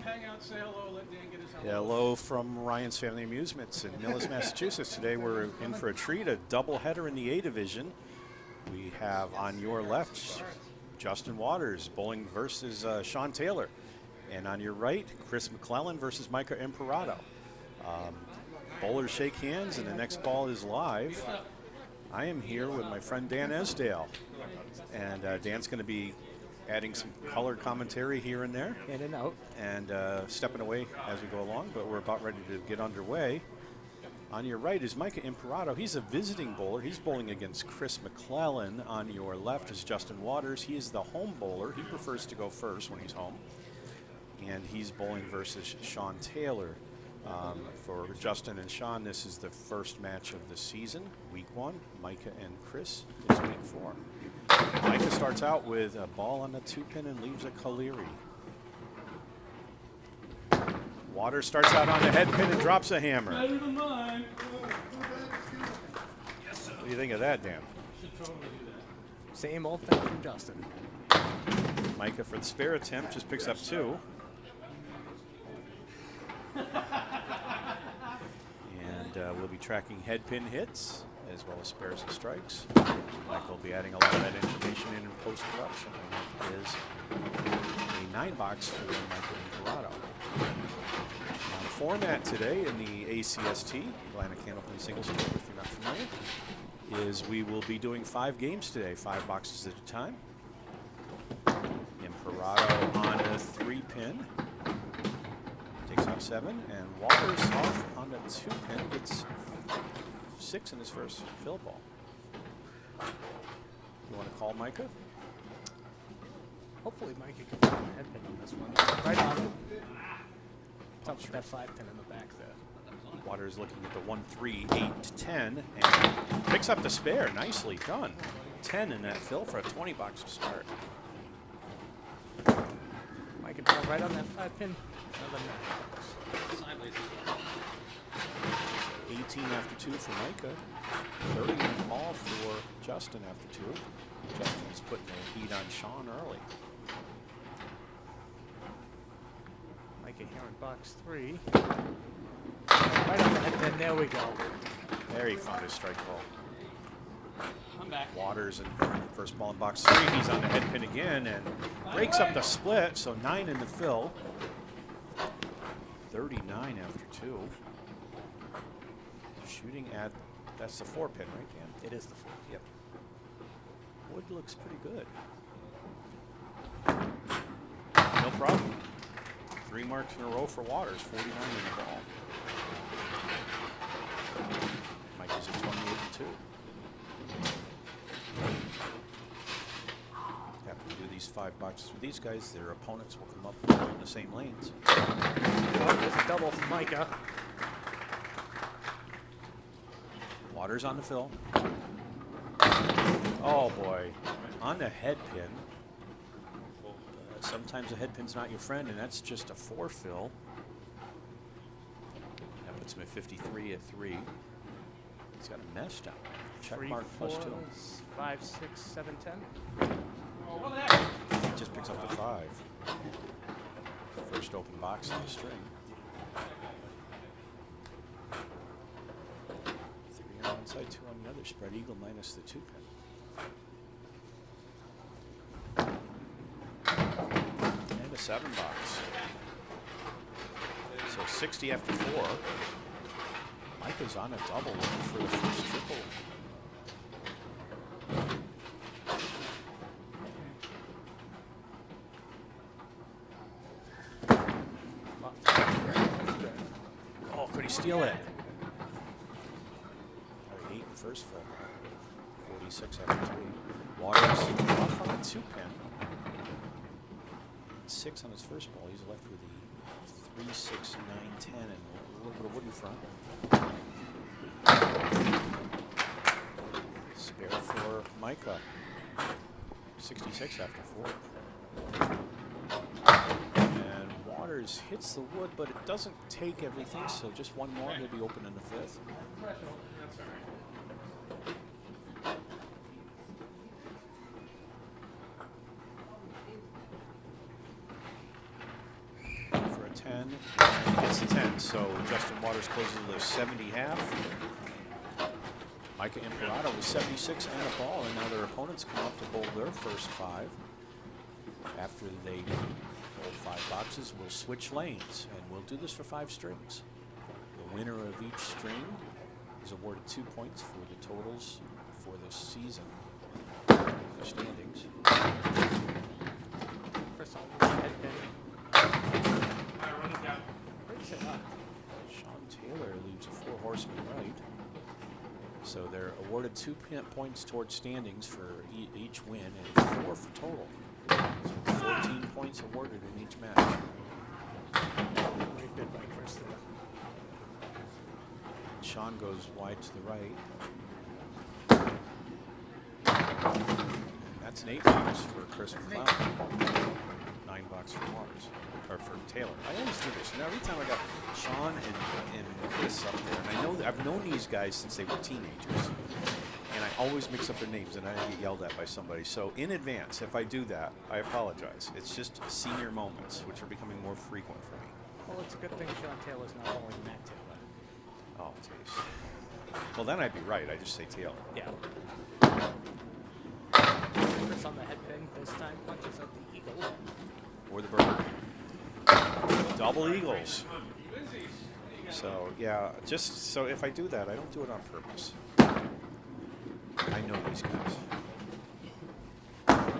up, hang out, say hello, let Dan get his hello. Hello from Ryan's Family Amusements in Millis, Massachusetts. Today we're in for a treat, a doubleheader in the A division. We have on your left Justin Waters bowling versus Sean Taylor, and on your right Chris MacLellan versus Micah Imparato. Bowlers shake hands, and the next ball is live. I am here with my friend Dan Esdale, and Dan's going to be adding some color commentary here and there. In and out. And stepping away as we go along, but we're about ready to get underway. On your right is Micah Imparato. He's a visiting bowler. He's bowling against Chris MacLellan. On your left is Justin Waters. He is the home bowler. He prefers to go first when he's home. And he's bowling versus Sean Taylor. For Justin and Sean, this is the first match of the season, week 1. Micah and Chris, it's week 4. Micah starts out with a ball on the 2-pin and leaves a Kaleri. Waters starts out on the head pin and drops a hammer. Better than mine. What do you think of that, Dan? Should totally do that. Same old thing from Justin. Micah for the spare attempt just picks up 2. And we'll be tracking head pin hits as well as spares and strikes. Mike will be adding a lot of that information in post-production. And that is a 9-box for Micah Imparato. Now the format today in the ACST, Atlanta Candlepin Singles Tour, if you're not familiar, is we will be doing 5 games today, 5 boxes at a time. Imparato on a 3-pin. Takes out 7, and Waters off on the 2-pin, gets 6 in his first fill ball. You want to call Micah? Hopefully Micah can find the head pin on this one. Right on it. Dumps that 5-pin in the back there. Waters looking at the 1, 3, 8, 10, and picks up the spare. Nicely done. 10 in that fill for a 20-box to start. Micah down right on that 5-pin. 18 after 2 for Micah. 30 in the ball for Justin after 2. Justin is putting the heat on Sean early. Micah here in box 3. Right on the head pin. There we go. There he found his strike ball. I'm back. Waters and first ball in box 3. He's on the head pin again and breaks up the split, so 9 in the fill. 39 after 2. Shooting at, that's the 4-pin, right, Dan? It is the 4. Yep. Wood looks pretty good. No problem. 3 marks in a row for Waters, 49 in the ball. Mike is at 28 and 2. After we do these 5 boxes with these guys, their opponents will come up in the same lanes. Oh, there's a double for Micah. Waters on the fill. Oh boy, on the head pin. Sometimes the head pin's not your friend, and that's just a 4 fill. That puts him at 53 at 3. He's got a mesh down there. Check 3, mark 4, +2. 5, 6, 7, 10. Oh, what the heck? He just picks up the 5. First open box on the string. 3 on one side, 2 on the other. Spread eagle minus the 2-pin. And a 7-box. So 60 after 4. Micah's on a double looking for the first triple. Oh, could he steal it? 8 in first fill. 46 after 3. Waters off on the 2-pin. 6 on his first ball. He's left with the 3, 6, 9, 10, and a little bit of wood in front. Spare for Micah. 66 after 4. And Waters hits the wood, but it doesn't take everything, so just one more, he'll be open in the 5th. 10, and he gets the 10. So Justin Waters closes the 70 half. Micah Imparato with 76 and a ball, and now their opponents come up to bowl their first 5. After they bowl 5 boxes, we'll switch lanes, and we'll do this for 5 strings. The winner of each string is awarded 2 points for the totals for this season. The standings. Chris on the head pin. Sean Taylor leaves a 4 horseman right. So they're awarded 2 points towards standings for each win and 4 for total. So 14 points awarded in each match. Very good by Chris there. Sean goes wide to the right. That's an 8 box for Chris McLeod. 9 box for Waters, or for Taylor. I always do this. Now, every time I got Sean and Chris up there, and I know I've known these guys since they were teenagers, and I always mix up their names, and I get yelled at by somebody. So in advance, if I do that, I apologize. It's just senior moments, which are becoming more frequent for me. Well, it's a good thing Sean Taylor's not bowling Matt Taylor. Oh, jeez. Well, then I'd be right. I just say Taylor. Yeah. Chris on the head pin this time punches up the eagle. Or the bird. Double eagles. So, yeah, just so if I do that, I don't do it on purpose. I know these guys. Come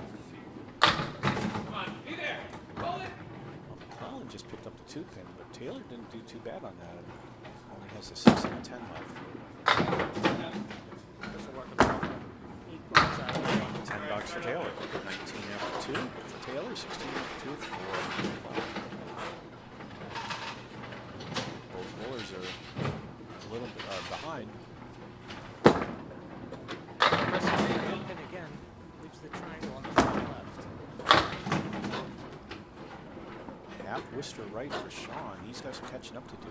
on, be there. Roll it. Well, McLellan just picked up the 2 pin, but Taylor didn't do too bad on that. Only has a 6 and a 10 left. Chris will work with the $10 for Taylor. 19 after 2 for Taylor, 16 after 2 for McLellan. Both bowlers are a little bit behind. Chris on the head pin again. Leaves the triangle on the far left. Half Worcester right for Sean. He's got some catching up to do.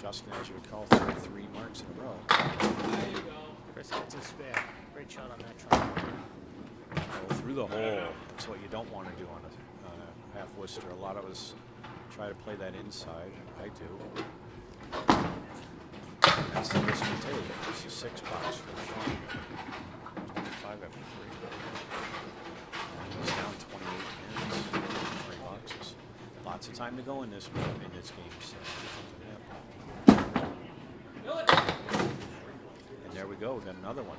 Justin, as you recall, 3 marks in a row. There you go. Chris gets a spare. Great shot on that triangle. Go through the hole. That's what you don't want to do on a half Worcester. A lot of us try to play that inside. I do. That's the Worcester Taylor. This is 6 box for Sean. 25 after 3. He's down 28 pins. 3 boxes. Lots of time to go in this game. So Fill it. and there we go. We got another one.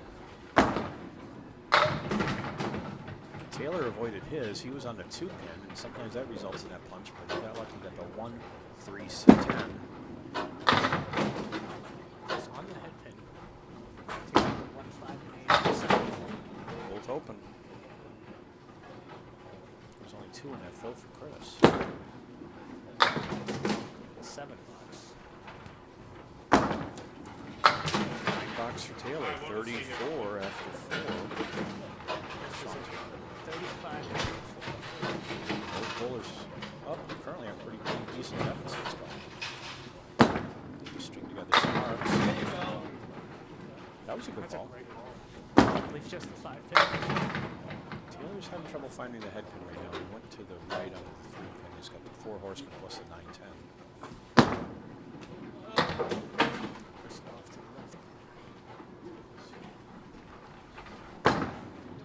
Taylor avoided his. He was on the 2 pin, and sometimes that results in that punch, but he got lucky. Got the 1, 3, 6, 10. Chris on the head pin. Taking the 1, 5, and 8. 7. Both open. There's only 2 in that fill for Chris. 7 bucks. 9 box for Taylor. 34 after 4. Sean Taylor. 35. Both bowlers up. Currently have pretty decent deficits going. Need to string together some marks. There you go. That was a good That's a ball. great ball. Leaves just the 5 pin. Taylor's having trouble finding the head pin right now. He went to the right on the 3 pin. He's got the 4 horsemen plus the 9, 10. Chris off to the left.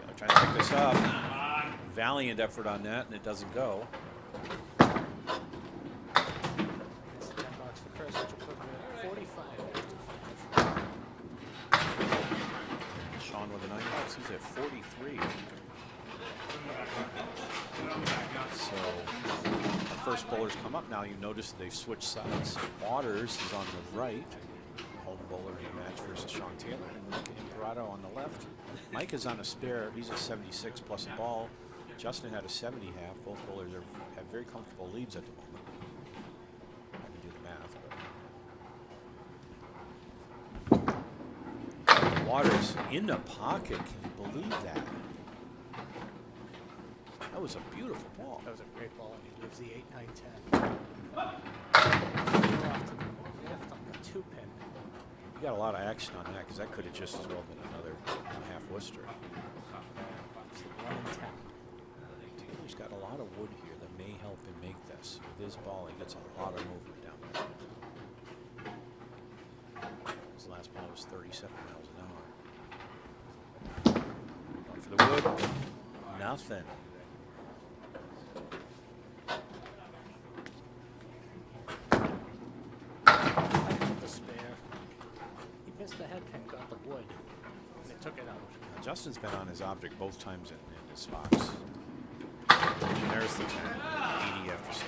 Taylor trying to pick this up. Valiant effort on that, and it doesn't go. It's 10 bucks for Chris, which will put him at 45 after 5. Sean with the 9 box. He's at 43. So our first bowlers come up now. You notice that they've switched sides. Waters is on the right. Home bowler rematch versus Sean Taylor. And Micah Imparato on the left. Micah's on a spare. He's at 76 plus a ball. Justin had a 70 half. Both bowlers have very comfortable leads at the moment. I can do the math. But Waters in the pocket. Can you believe that? That was a beautiful ball. That was a great ball, and he leaves the 8, 9, 10. Off to the left on the 2 pin. You got a lot of action on that because that could have just as well been another half Worcester. It's 1 and 10. Taylor's got a lot of wood here that may help him make this. With his ball, he gets a lot of movement down there. His last ball was 37 miles an hour. Going for the wood. Nothing. The spare. He missed the head pin, got the wood, and it took it out. Now, Justin's been on his object both times in his box. And there's the 10. 80 after 6.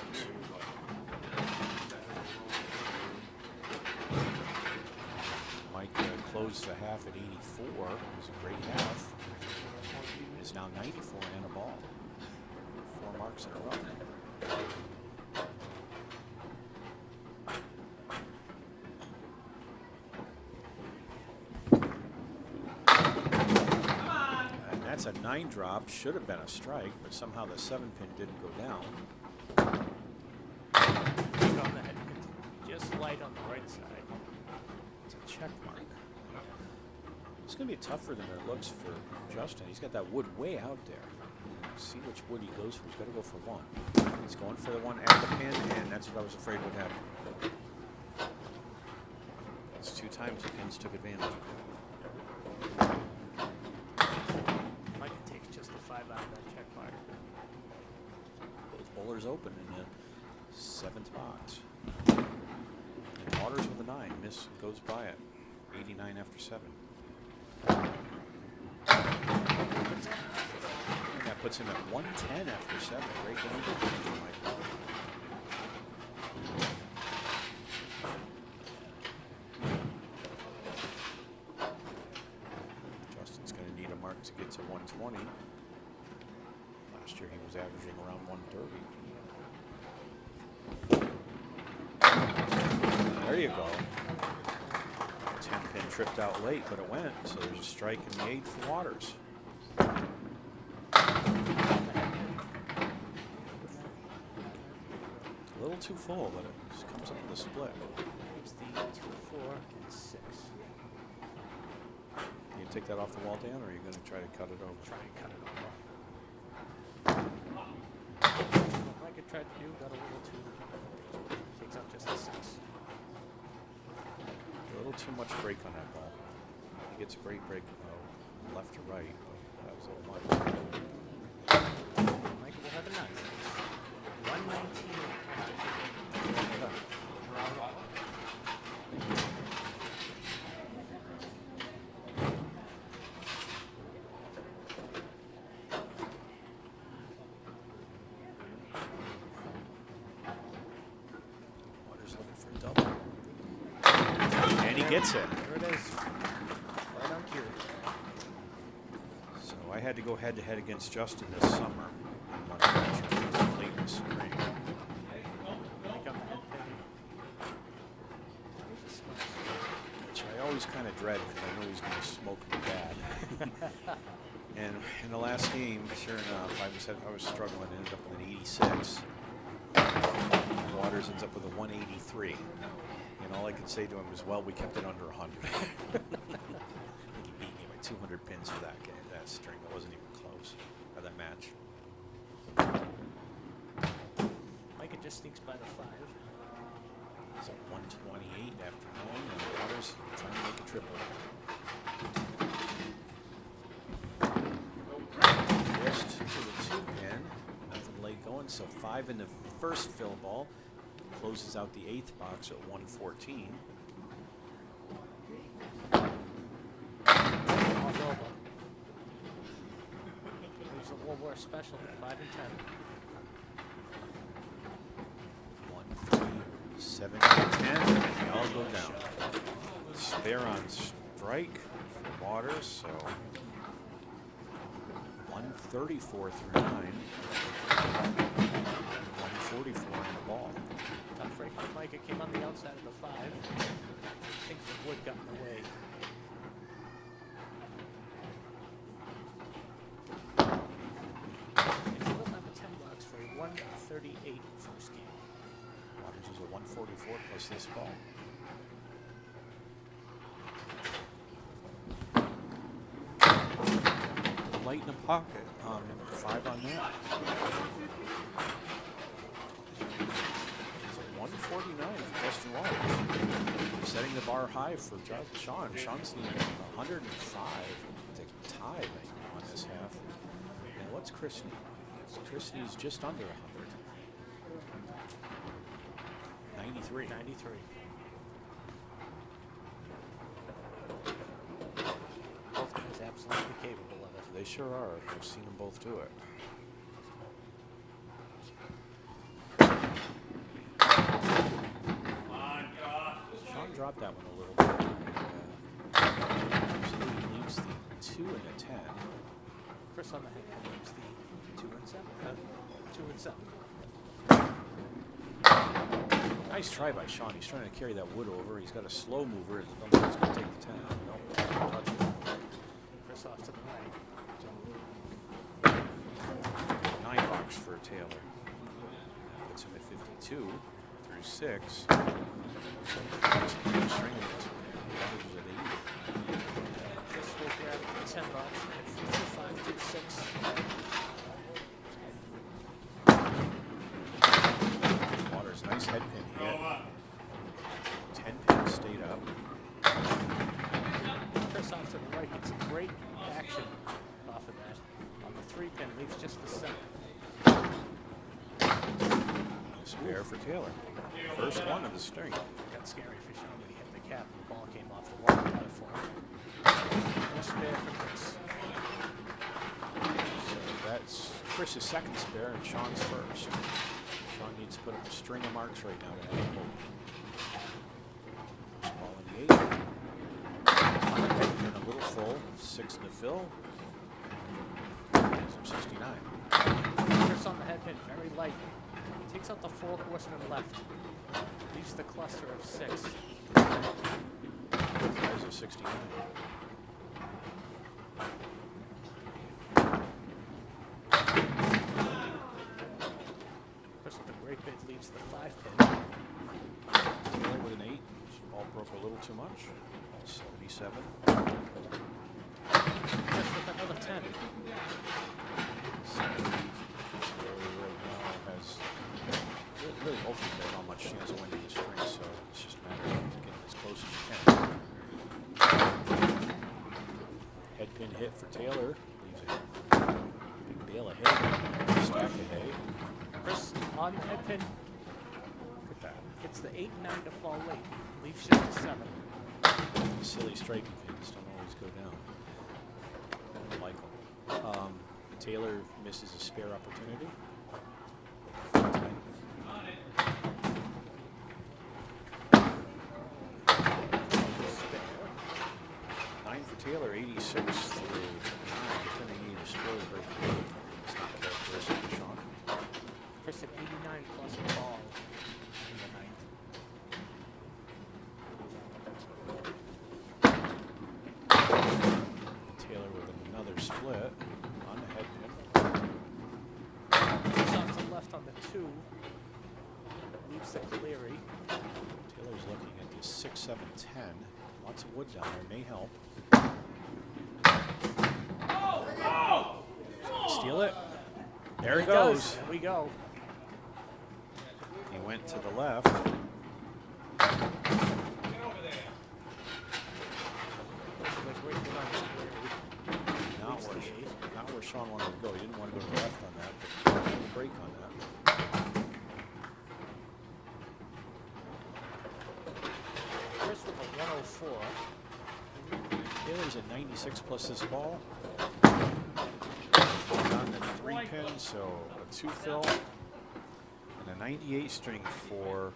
Mike closed the half at 84. It was a great half. It is now 94 and a ball. 4 marks in a row. And that's a 9 drop. Should have been a strike, but somehow the 7 pin didn't go down. On the head pin, just light on the right side. It's a check mark. It's going to be tougher than it looks for Justin. He's got that wood way out there. See which wood he goes for. He's got to go for 1. He's going for the 1 at the pin, and that's what I was afraid would happen. That's 2 times the pins took advantage. Micah takes just the 5 out of that check mark. Both bowlers open in the 7th box. And Waters with a 9. Miss goes by it. 89 after 7. And that puts him at 110 after 7. Great game. Justin's going to need a mark to get to 120. Last year he was averaging around 130. There you go. 10 pin tripped out late, but it went. So there's a strike in the 8th for Waters. A little too full, but it just comes up with a split. It's the 2, 4, and 6. You take that off the wall, Dan, or are you going to try to cut it over? Try and cut it over. Like I tried to do, got a little too. Takes out just the 6. A little too much break on that ball. He gets a great break left to right, but that was a little much. Micah will have a 9. 119. Waters looking for a double. And he gets it. There it is. Right on cue. So I had to go head-to-head against Justin this summer. In one match late in the spring. Pick up the head pin. Which I always kind of dread because I know he's going to smoke me bad. And in the last game, sure enough, I was struggling. Ended up with an 86. Waters ends up with a 183. And all I could say to him is, well, we kept it under 100. He beat me by 200 pins for that game, that string. That wasn't even close, or that match. Micah just sneaks by the 5. It's at 128 after 9, and Waters trying to make a triple. Wrist to the 2 pin. Nothing late going, so 5 in the first fill ball. Closes out the 8th box at 114. Leaves a World War special at 5 and 10. 1, 3, 7, 10, and they all go down. Spare on strike for Waters, so 134 through 9. 144 in the ball. Tough break for Micah. Came on the outside of the 5. I think the wood got in the way. And he will have a 10 box for a 138 first game. Waters is a 144 plus this ball. Light in the pocket. 5 on that. par high for Sean. Sean's needing 105 to tie right now on this half. And what's Chris need? Chris needs just under 100. 93. 93. Both guys absolutely capable of it. They sure are. I've seen them both do it. Sean dropped that one a little bit. So he leaves the 2 and a 10. Chris on the head pin leaves the 2 and 7. 2 and 7. Nice try by Sean. He's trying to carry that wood over. He's got a slow mover. He's going to take the 10. Nope, touch it. Chris off to the right. 9 bucks for Taylor. That puts him at 52 through 6. Chris will grab $10 at 55 through 6. Waters, nice head pin hit. 10 pins stayed up. Chris off to the right gets some great action off of that. On the 3 pin, leaves just the 7. Spare for Taylor. First one of the string. Got scary for Sean when he hit the cap and the ball came off the wall. Got it for him. No spare for Chris. So that's Chris's second spare and Sean's first. Sean needs to put up a string of marks right now to have hope. First ball in the 8. Turn a little full. 6 to fill. Gives him 69. Chris on the head pin, very light. Takes out the 4 horsemen left. Leaves the cluster of 6. Guys are 69. Chris with a great bit leaves the 5 pin. Taylor with an 8. Ball broke a little too much. 77. Chris with another 10. Really both of them have not much chance of winning the string, so it's just a matter of getting as close as you can. Head pin hit for Taylor. Leaves a big bale of hay, stack of hay. Chris on the head pin. Look at that. Gets the 8 and 9 to fall late. Leaves just the 7. Silly striking pins don't always go down. I don't like them. Taylor misses a spare opportunity. 9 for Taylor, 86 through 9. He's going to need a stroke to break the lead. It's not the characteristic of Sean. Chris at 89 plus a ball in the 9th. Taylor with another split on the head pin. Chris off to the left on the 2. Leaves the Cleary. Taylor's looking at the 6, 7, 10. Lots of wood down there, may help. Steal it. There it goes. There we go. He went to the left. Not where Sean wanted to go. He didn't want to go to the left on that, but a little break on that. Chris with a 104. Taylor's at 96 plus this ball. On the 3 pin, so a 2 fill and a 98 string for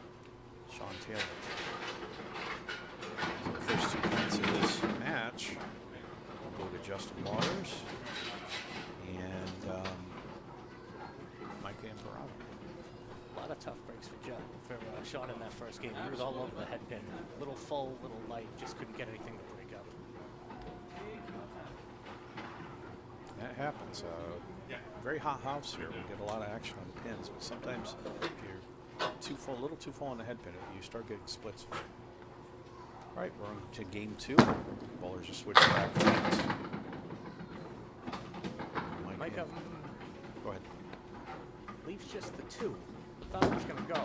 Sean Taylor. So the first 2 points of this match will go to Justin Waters and Micah Imparato. A lot of tough breaks for Sean in that first game. He was all over the head pin. Little full, little light, just couldn't get anything to break up. That happens. Very hot house here. We get a lot of action on the pins, but sometimes if you're too full, a little too full on the head pin, you start getting splits. All right, we're on to game 2. Bowlers are switching back. Micah go ahead. leaves just the 2. Thought it was going to go.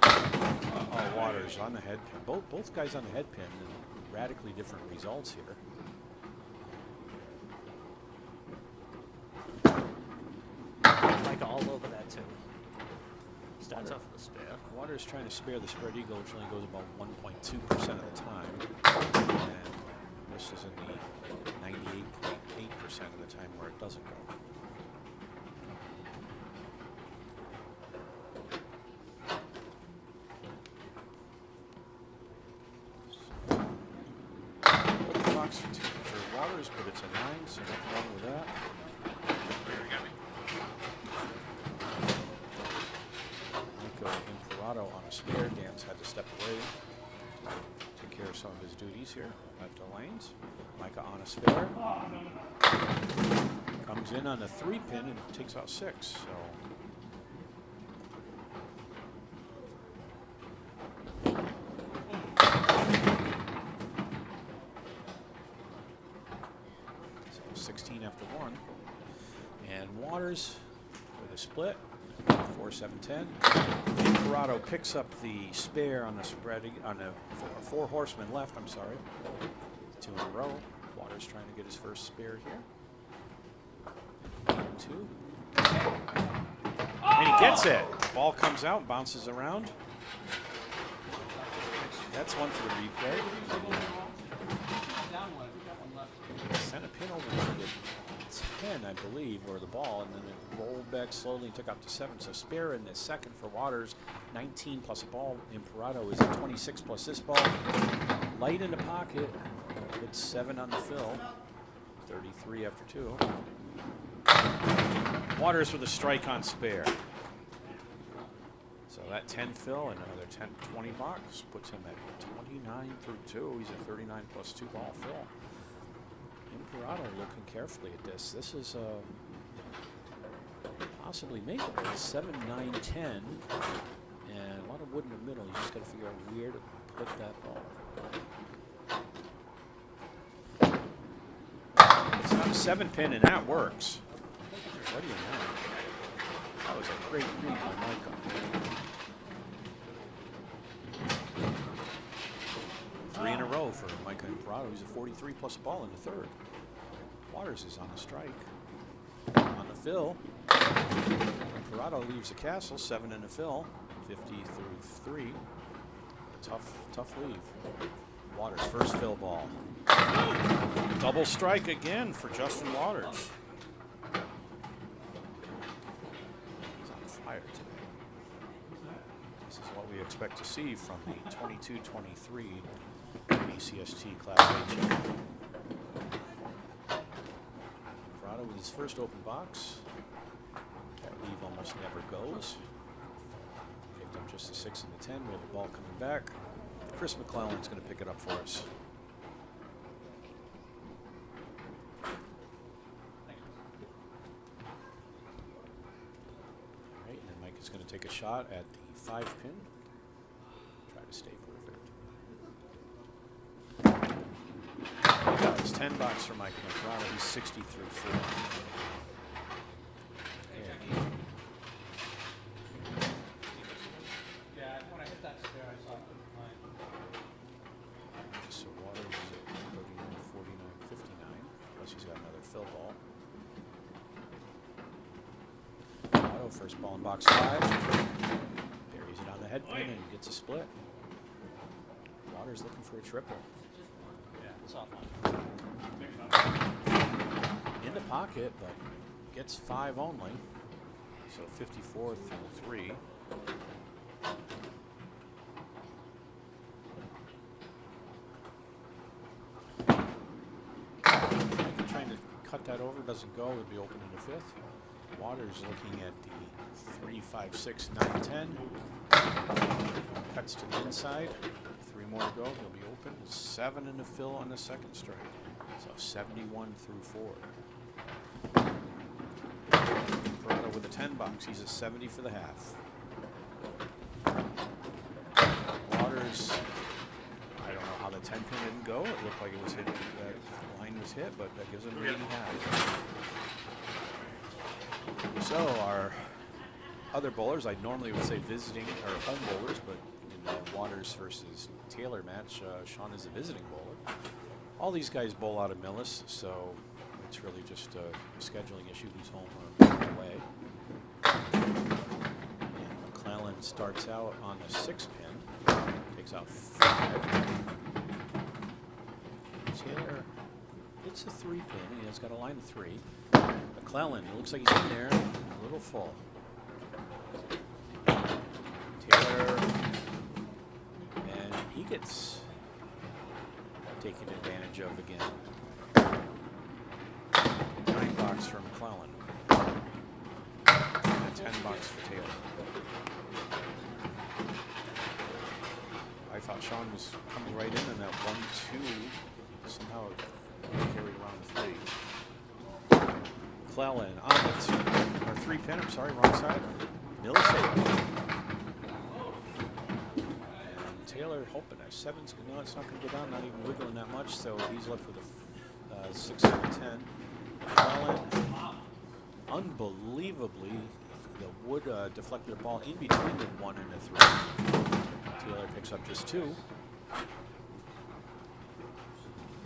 Oh, Waters on the head pin. Both guys on the head pin. And radically different results here. Micah all over that too. Starts off with a spare. Waters trying to spare the spread eagle, which only goes about 1.2% of the time. And this is in the 98.8% of the time where it doesn't go. Box for Waters, but it's a 9, so nothing wrong with that. Imparato on a spare. Dan's had to step away, take care of some of his duties here at the lanes. Micah on a spare. Comes in on a 3-pin and takes out 6. So so 16 after 1. And Waters with a split. 4-7-10. Imparato picks up the spare on the spreading on the 4 horsemen left. I'm sorry, 2 in a row. Waters trying to get his first spare here. 2, and he gets it. Ball comes out, bounces around. That's one for the replay. Sent a pin over to the 10, I believe, or the ball, and then it rolled back slowly and took up to 7. So spare in the second for Waters, 19 plus a ball. Imparato is at 26 plus this ball. Light in the pocket. It's 7 on the fill. 33 after 2. Waters with a strike on spare. So that 10 fill and another 10, 20 box puts him at 29 through 2. He's at 39 plus 2 ball fill. Imparato looking carefully at this. This is possibly makeable. 7, 9, 10. And a lot of wood in the middle. You just got to figure out where to put that ball. It's not a 7-pin, and that works. What do you know? That was a great read by Micah. 3 in a row for Micah Imparato. He's a 43 plus a ball in the third. Waters is on a strike. On the fill. Imparato leaves the castle. 7 in the fill. 50 through 3. Tough leave. Waters first fill ball. Double strike again for Justin Waters. He's on fire today. This is what we expect to see from the 22-23 ACST Class A champion. Imparato with his first open box. That leave almost never goes. Picked up just a 6 and a 10. We have a ball coming back. Chris MacLellan's going to pick it up for us. All right, and then Mike is going to take a shot at the 5-pin. Try to stay perfect. It's 10 bucks for Micah Imparato. He's 60 through 4. Yeah, when I hit that spare, I saw it. So Waters is at 39, 49, 59. Plus he's got another fill ball. Auto first ball in box 5. Buries it on the head pin and gets a split. Waters looking for a triple. It's off one. In the pocket, but gets 5 only. So 54 through 3. Trying to cut that over, doesn't go. Would be open in the 5th. Waters looking at the 3, 5, 6, 9, 10. Cuts to the inside. 3 more to go. He'll be open. 7 in the fill on the second strike. So 71 through 4. Imparato with a 10 box. He's a 70 for the half. Waters, I don't know how the 10 pin didn't go. It looked like it was hit. That line was hit, but that gives him an 80 half. So our other bowlers, I normally would say visiting or home bowlers, but in the Waters versus Taylor match, Sean is a visiting bowler. All these guys bowl out of Millis, so it's really just a scheduling issue who's home or away. And MacLellan starts out on the 6-pin, takes out 5. Taylor hits a 3-pin. He has got a line of 3. MacLellan, it looks like he's in there, a little full. Taylor, and he gets taken advantage of again. 9 bucks for MacLellan. And 10 bucks for Taylor. I thought Sean was coming right in that 1-2. Somehow carried around 3. MacLellan on the 2, or 3-pin, I'm sorry, wrong side. Millis hit. And Taylor hoping that 7's, no, it's not going to go down, not even wiggling that much, so he's left with a 6, 7, 10. MacLellan, unbelievably, the wood deflected a ball in between the 1 and the 3. Taylor picks up just 2.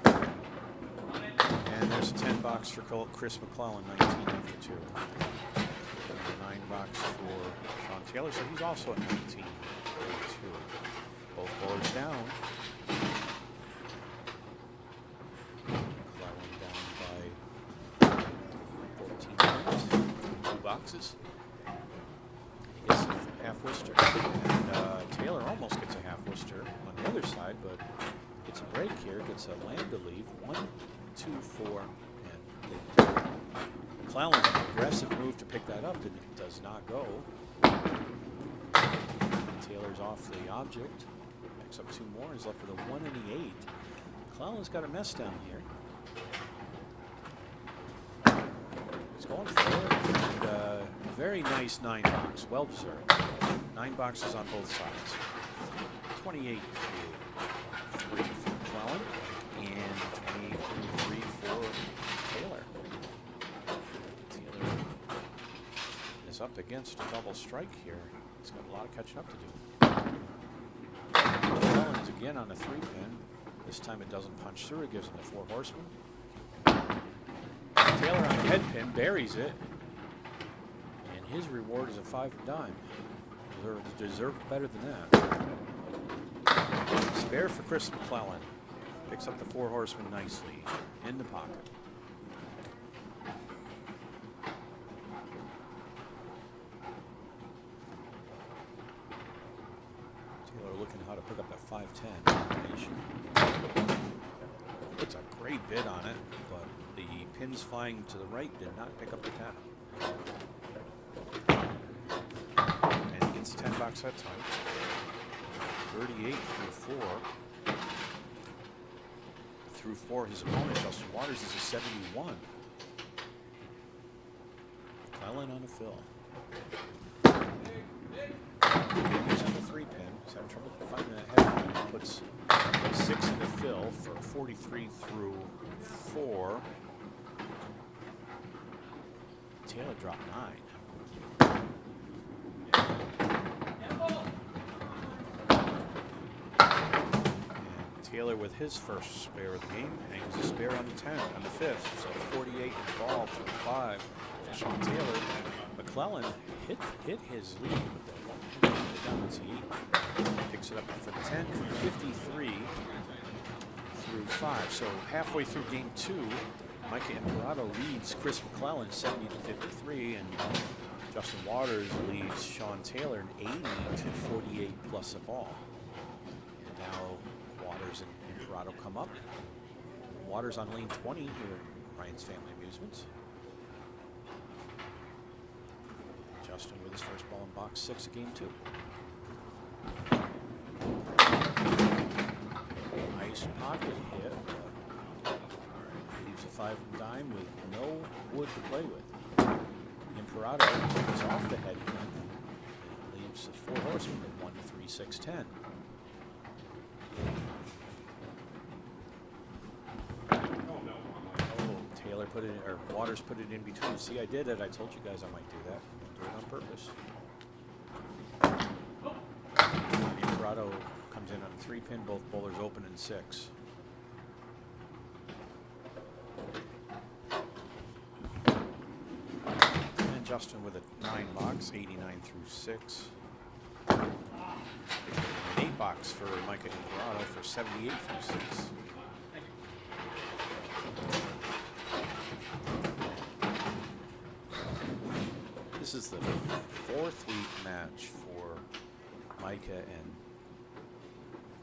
And there's a 10 box for Chris MacLellan, 19 after 2. And a 9 box for Sean Taylor, so he's also at 19 after 2. Both bowlers down. MacLellan down by 14 points, 2 boxes. He gets a half Worcester. And Taylor almost gets a half Worcester on the other side, but gets a break here, gets a land to leave. 1, 2, 4, and MacLellan, an aggressive move to pick that up, and it does not go. Taylor's off the object, picks up 2 more, he's left with a 1 and the 8. MacLellan's got a mess down here. He's going for it, and very nice 9 box, well deserved. 9 boxes on both sides. 28 to 3 for MacLellan, and 28 to 3 for Taylor. Taylor is up against a double strike here. He's got a lot of catching up to do. MacLellan's again on a 3-pin. This time it doesn't punch through. It gives him the 4 horsemen. Taylor on the head pin buries it, and his reward is a 5 and dime. Deserved better than that. Spare for Chris MacLellan. Picks up the 4 horsemen nicely in the pocket. Taylor looking how to pick up that 5-10 combination. It's a great bid on it, but the pins flying to the right did not pick up the 10. And he gets 10 bucks that time. 38 through 4. Through 4, his opponent, Justin Waters, is a 71. MacLellan on a fill. He's on the 3-pin. He's having trouble finding that head pin. Puts 6 in the fill for 43 through 4. Taylor dropped 9. Taylor with his first spare of the game, and he was a spare on the 10th, on the 5th, so 48 involved for 5 for Sean Taylor. MacLellan hit his lead with the 1 downs. He picks it up for 10 from 53 through 5. So halfway through game 2, Micah Imparato leads Chris MacLellan 70 to 53, and Justin Waters leads Sean Taylor 80 to 48 plus a ball. And now Waters and Imparato come up. Waters on lane 20 here at Ryan's Family Amusements. Justin with his first ball in box 6 of game 2. Nice pocket hit. Leaves a 5 and dime with no wood to play with. Imparato is off the head pin. Leaves a 4 horsemen at 1, 3, 6, 10. Taylor put it in, or Waters put it in between. See, I did it. I told you guys I might do that. Do it on purpose. Imparato comes in on a 3-pin, both bowlers open in 6. Justin with a 9 box, 89 through 6. An 8 box for Micah Imparato for 78 through 6. This is the 4th week match for Micah and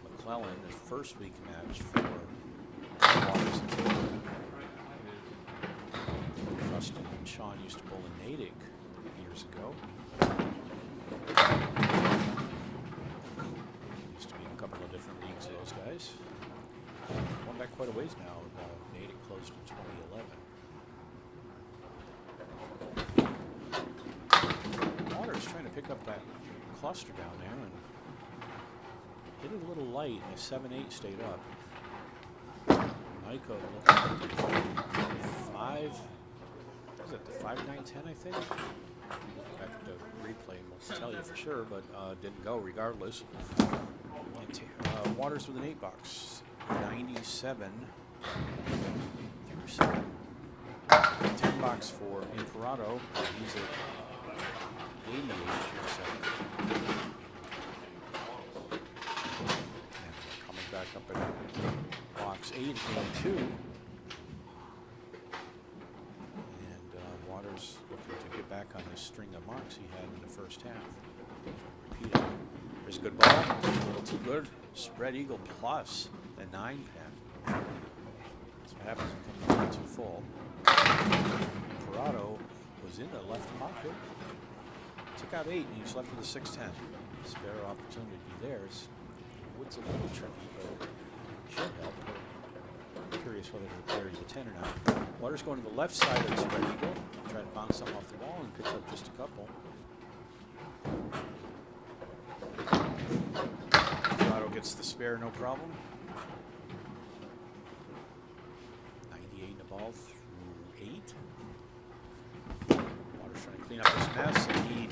MacLellan, the 1st week match for Waters and Taylor. Justin and Sean used to bowl in Natick years ago. Used to be in a couple of different leagues, those guys. Going back quite a ways now. Natick closed in 2011. Waters trying to pick up that cluster down there and hit it a little light, and the 7-8 stayed up. Micah looking at the 5. What is it, the 5-9-10, I think? Back to the replay, we'll tell you for sure, but didn't go regardless. And, Waters with an 8 box, 97 through 7. 10 box for Imparato. He's at 88 through 7. And coming back up at box 8, game 2. Waters looking to get back on this string of marks he had in the first half. Repeat it. There's a good ball. A little too good. Spread eagle plus the 9 pin. That's what happens when it comes too full. Imparato was in the left pocket. Took out 8 and he was left with a 6-10. Spare opportunity there. Wood's a little tricky, but should help. Curious whether to carry the 10 or not. Waters going to the left side of the spread eagle. Try to bounce something off the wall and picks up just a couple. Imparato gets the spare, no problem. 98 in the ball through 8. Waters trying to clean up this mess, and he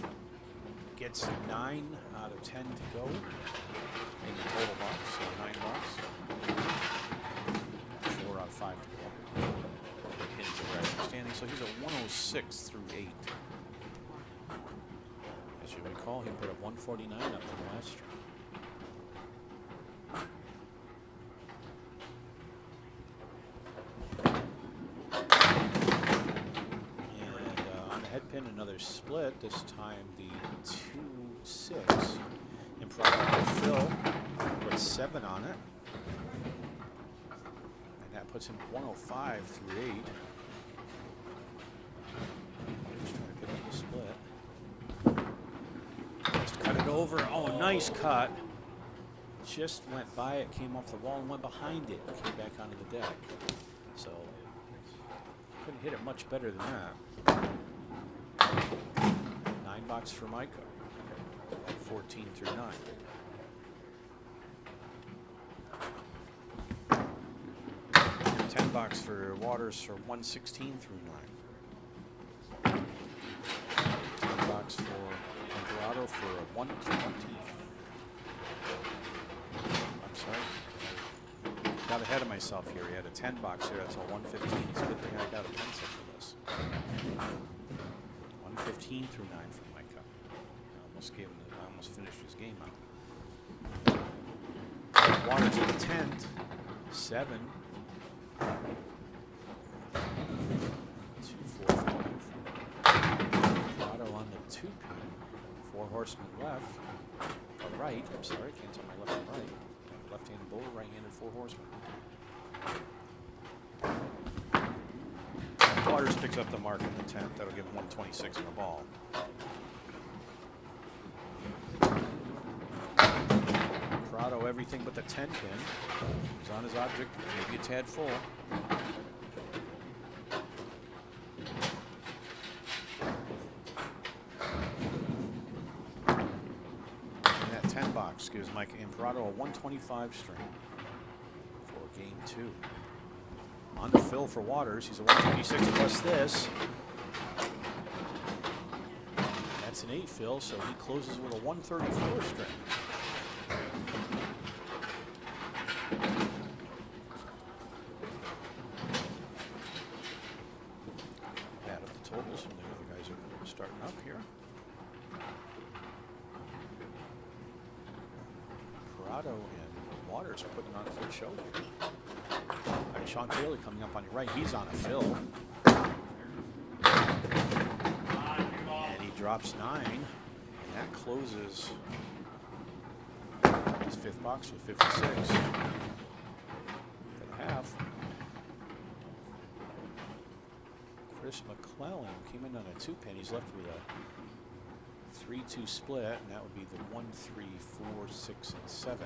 gets 9 out of 10 to go in the total box, so 9 box. 4 out of 5 to go. Pins are right standing, so he's at 106 through 8. As you recall, he put up 149 up in the last string. And on the head pin, another split. This time the 2-6. Imparato Phil with 7 on it. That puts him 105 through 8. Just trying to pick up the split. Just cut it over. Oh, nice cut. Just went by it, came off the wall, and went behind it. Came back onto the deck. So, couldn't hit it much better than that. 9 box for Micah. 14 through 9. Box for Waters for 116 through 9. 10 box for Imparato for a 120. I'm sorry. Got ahead of myself here. He had a 10 box here. That's a 115. It's a good thing I got a pencil for this. 115 through 9 for Micah. I almost finished his game out. Waters at the 10. 7. 2, 4, 5. Imparato on the 2 pin. 4 horsemen left. Right. I'm sorry, can't tell my left and right. Left-handed bowler, right-handed 4 horsemen. Waters picks up the mark in the 10th. That'll give him 126 in the ball. Imparato everything but the 10 pin. He's on his object, maybe a tad full. And that 10 box gives Micah Imparato a 125 string for game 2. On to Phil for Waters. He's a 126 plus this. That's an 8 Phil, so he closes with a 134 string. Add up the totals, and the other guys are starting Imparato and Waters putting on a good show here. All right, Sean Taylor coming up on your right. He's on a fill. And he drops 9. And that closes his 5th box with 56 for the half. Chris MacLellan came in on a 2-pin. He's left with a 3-2 split, and that would be the 1, 3, 4, 6, and 7.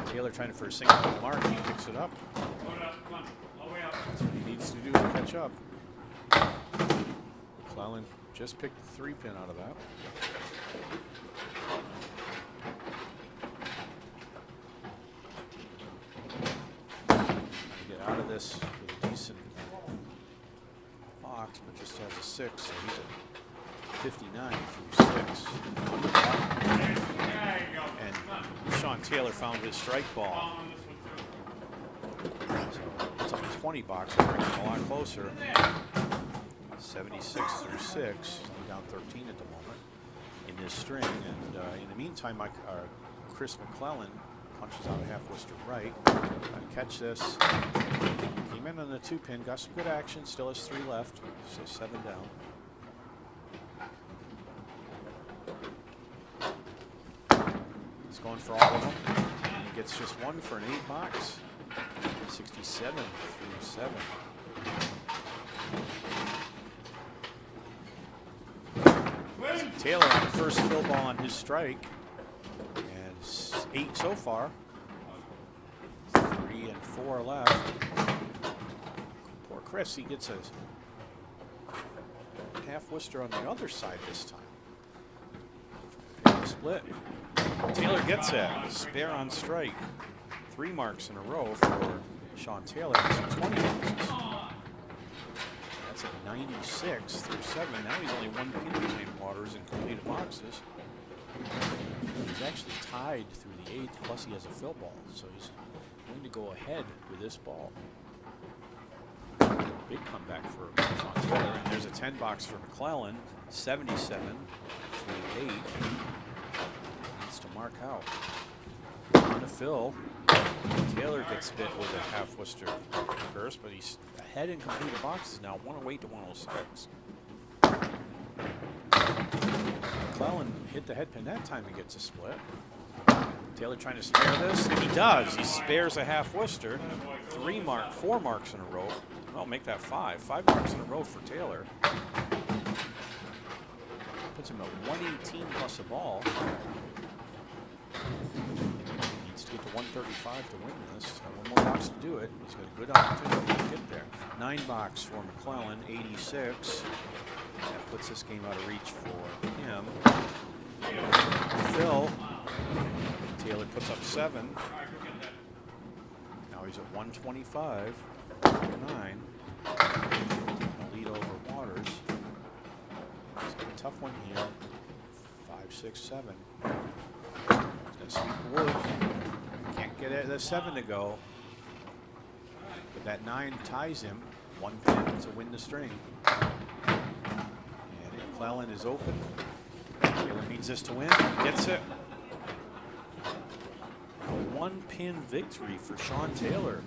Taylor trying for a single mark. He picks it up. That's what he needs to do to catch up. MacLellan just picked the 3-pin out of that. Trying to get out of this with a decent box, but just has a 6, so he's at 59 through 6. And Sean Taylor found his strike ball. So it's up to 20 box, it brings him a lot closer. 76 through 6, only down 13 at the moment in this string. And in the meantime, Chris MacLellan punches out a half Worcester right. Trying to catch this. Came in on the 2-pin, got some good action, still has 3 left, so 7 down. He's going for all of them. And he gets just 1 for an 8 box. 67 through 7. Taylor on the first fill ball on his strike. And 8 so far. 3 and 4 left. Poor Chris, he gets a half Worcester on the other side this time. Split. Taylor gets it. Spare on strike. 3 marks in a row for Sean Taylor. That's 20 boxes. That's at 96 through 7. Now he's only 1 pin behind Waters in completed boxes. He's actually tied through the 8th, plus he has a fill ball, so he's going to go ahead with this ball. Big comeback for Sean Taylor. And there's a 10 box for MacLellan, 77 through 8. Needs to mark out. On a fill. Taylor gets bit with a half Worcester curse, but he's ahead in completed boxes now, 108 to 106. MacLellan hit the head pin that time and gets a split. Taylor trying to spare this, and he does. He spares a half Worcester. 4 marks in a row. Well, make that 5. 5 marks in a row for Taylor. Puts him at 118 plus a ball. Needs to get to 135 to win this. Got 1 more box to do it. He's got a good opportunity to get there. 9 box for MacLellan, 86. That puts this game out of reach for him. Phil. Taylor puts up 7. Now he's at 125. 9. Lead over Waters. He's got a tough one here. 5, 6, 7. He's got to sweep the wood. Can't get it. There's 7 to go. But that 9 ties him. 1 pin to win the string. And MacLellan is open. Taylor needs this to win. Gets it. A 1-pin victory for Sean Taylor.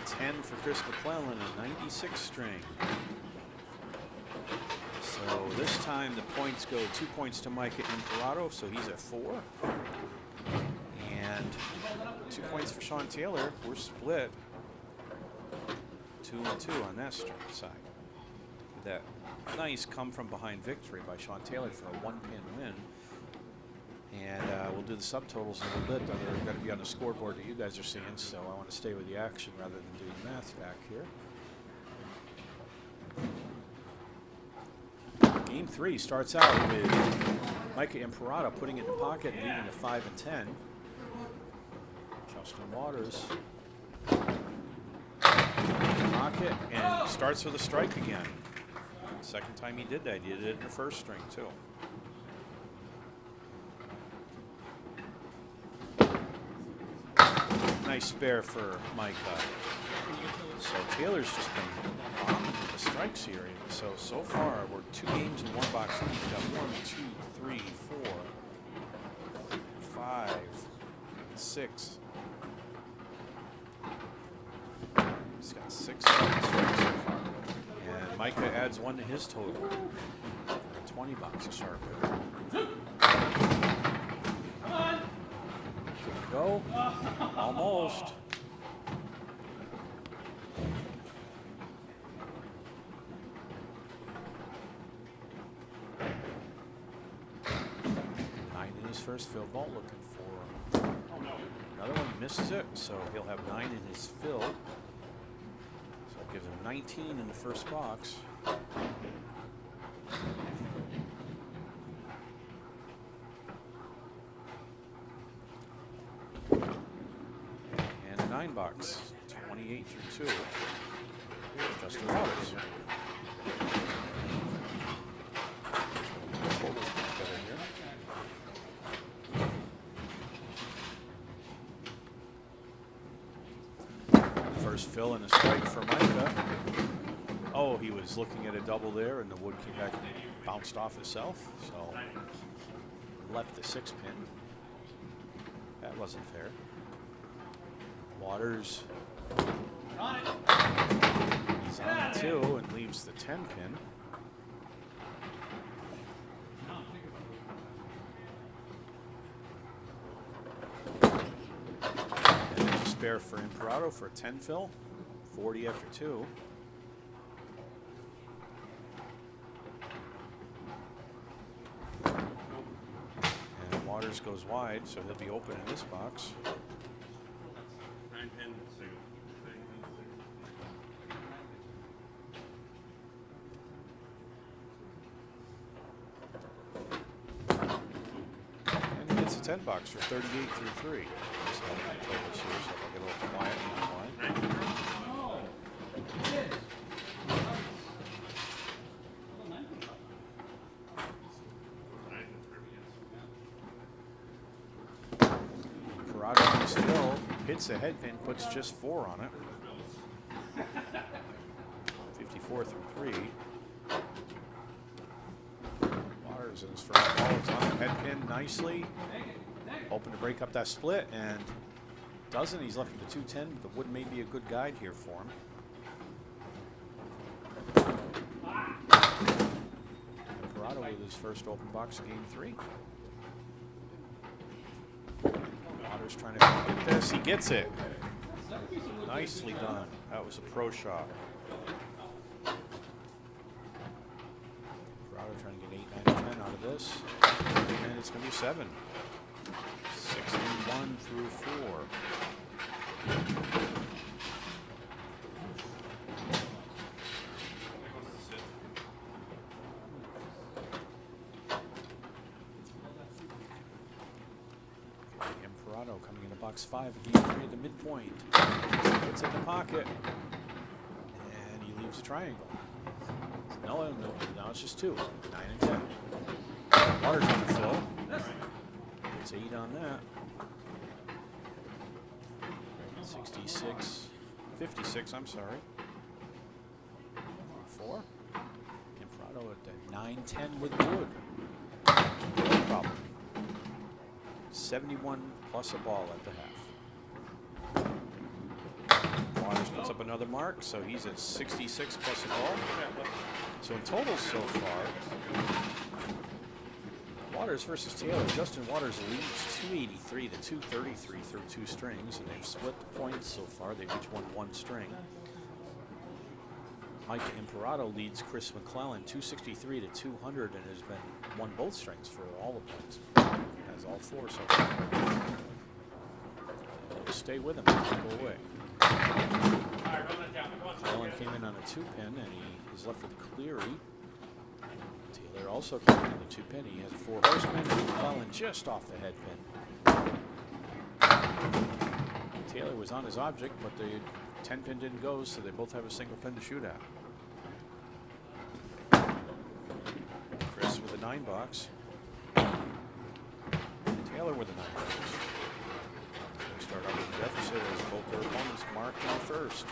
10 for Chris MacLellan, a 96 string. So this time the points go 2 points to Micah Imparato, so he's at 4. And 2 points for Sean Taylor. We're split 2 and 2 on that side. That nice come from behind victory by Sean Taylor for a 1-pin win. And we'll do the subtotals in a little bit. They're going to be on the scoreboard that you guys are seeing, so I want to stay with the action rather than doing math back here. Game 3 starts out with Micah Imparato putting it in the pocket and leaving the 5 and 10. Justin Waters pocket and starts with a strike again. Second time he did that, he did it in the first string too. Nice spare for Micah. So Taylor's just been bombing with the strikes here. So far we're 2 games in 1 box. He's got 1, 2, 3, 4, 6. He's got 6 strikes so far. And Micah adds 1 to his total. $20 a sharp hitter. Go. Almost. First field ball, looking for another one, misses it, so he'll have 9 in his fill. So it gives him 19 in the first box. And a 9 box, 28 through 2. Justin Waters. First fill and a strike for Micah. Oh, he was looking at a double there, and the wood came back and bounced off itself. So left the 6 pin. That wasn't fair. Waters. He's on 2 and leaves the 10 pin. Spare for Imparato for a 10 fill, 40 after 2. And Waters goes wide, so he'll be open in this box. 9 pin, And he gets a 10 box for 38 through 3. So I'll get a little quiet on that line. Imparato on his fill, hits a head pin, puts just 4 on it. 54 through 3. Waters in his first ball, it's on the head pin nicely. Hoping to break up that split, and doesn't. He's left with the 210. The wood may be a good guide here for him. Imparato with his first open box of game 3. Waters trying to get this. He gets it. Nicely done. That was a pro shot. Imparato trying to get 8, 9, 10 out of this. And it's going to be 7. 61 through 4. Imparato coming into box 5, game 3 at the midpoint. Puts it in the pocket. And he leaves a triangle. No, now it's just 2. 9 and 10. Waters on the fill. It's 8 on that. 66, 56, I'm sorry. 4. Imparato at the 9-10 with wood. No problem. 71 plus a ball at the half. Waters puts up another mark, so he's at 66 plus a ball. So in total so far, Waters versus Taylor. Justin Waters leads 283 to 233 through 2 strings, and they've split the points so far. They've each won 1 string. Micah Imparato leads Chris MacLellan 263 to 200 and has been won both strings for all the points. Has all 4 so far. He'll stay with him. He'll go away. MacLellan came in on a 2-pin, and he is left with Cleary. Taylor also coming in the 2-pin. He has a 4 horseman. MacLellan just off the head pin. Taylor was on his object, but the 10-pin didn't go, so they both have a single pin to shoot at. Chris with a 9 box. Taylor with a 9 box. They start out with a deficit as both their opponents mark in the first.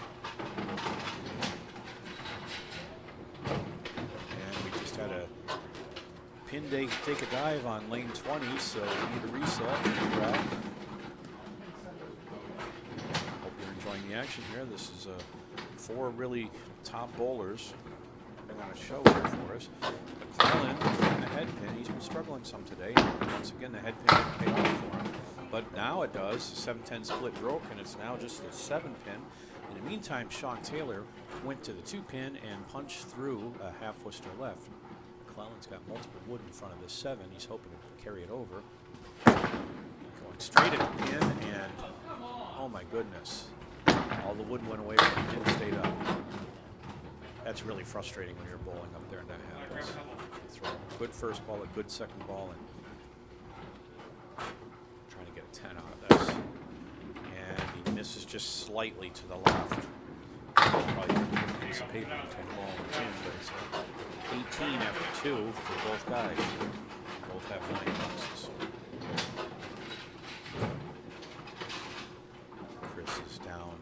And we just had a pin day take a dive on lane 20, so we need a reset. in the action here. This is 4 really top bowlers. They're going to show here for us. MacLellan in the head pin. He's been struggling some today. Once again, the head pin didn't pay off for him. But now it does. 7-10 split broke, and it's now just a 7 pin. In the meantime, Sean Taylor went to the 2 pin and punched through a half Worcester left. MacLellan's got multiple wood in front of this 7. He's hoping to carry it over. Going straight at the pin, and oh my goodness. All the wood went away, but the pin stayed up. That's really frustrating when you're bowling up there and that happens. You throw a good first ball, a good second ball, and trying to get a 10 out of this. And he misses just slightly to the left. Probably a piece of paper between the ball and the pin, but it's 18 after 2 for both guys. Both have 9 boxes. Chris is down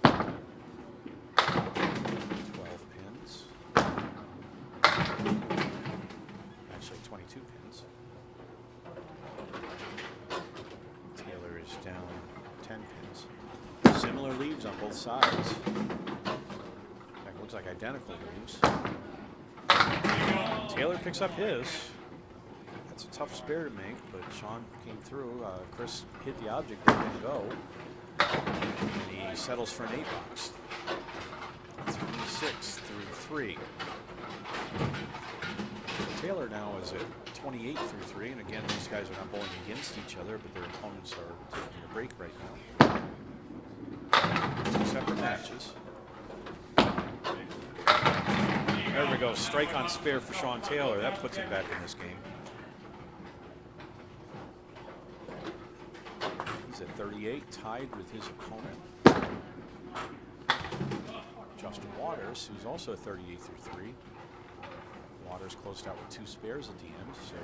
12 pins. Actually 22 pins. Taylor is down 10 pins. Similar leaves on both sides. That looks like identical leaves. Taylor picks up his. That's a tough spare to make, but Sean came through. Chris hit the object, but didn't go. And he settles for an 8 box. 3-6 through 3. Taylor now is at 28 through 3, and again, these guys are not bowling against each other, but their opponents are taking a break right now. 2 separate matches. There we go. Strike on spare for Sean Taylor. That puts him back in this game. He's at 38, tied with his opponent. Justin Waters, who's also 38 through 3. Waters closed out with 2 spares at the end, so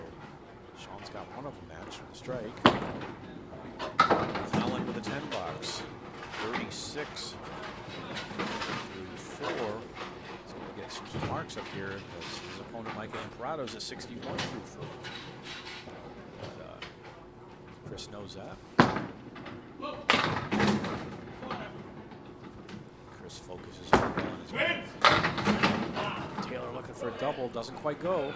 Sean's got one of them matched with a strike. MacLellan with a 10 box. 36 through 4. He's going to get some marks up here as his opponent Micah Imparato's at 61 through 4. But, Chris knows that. Chris focuses on his game. Taylor looking for a double, doesn't quite go.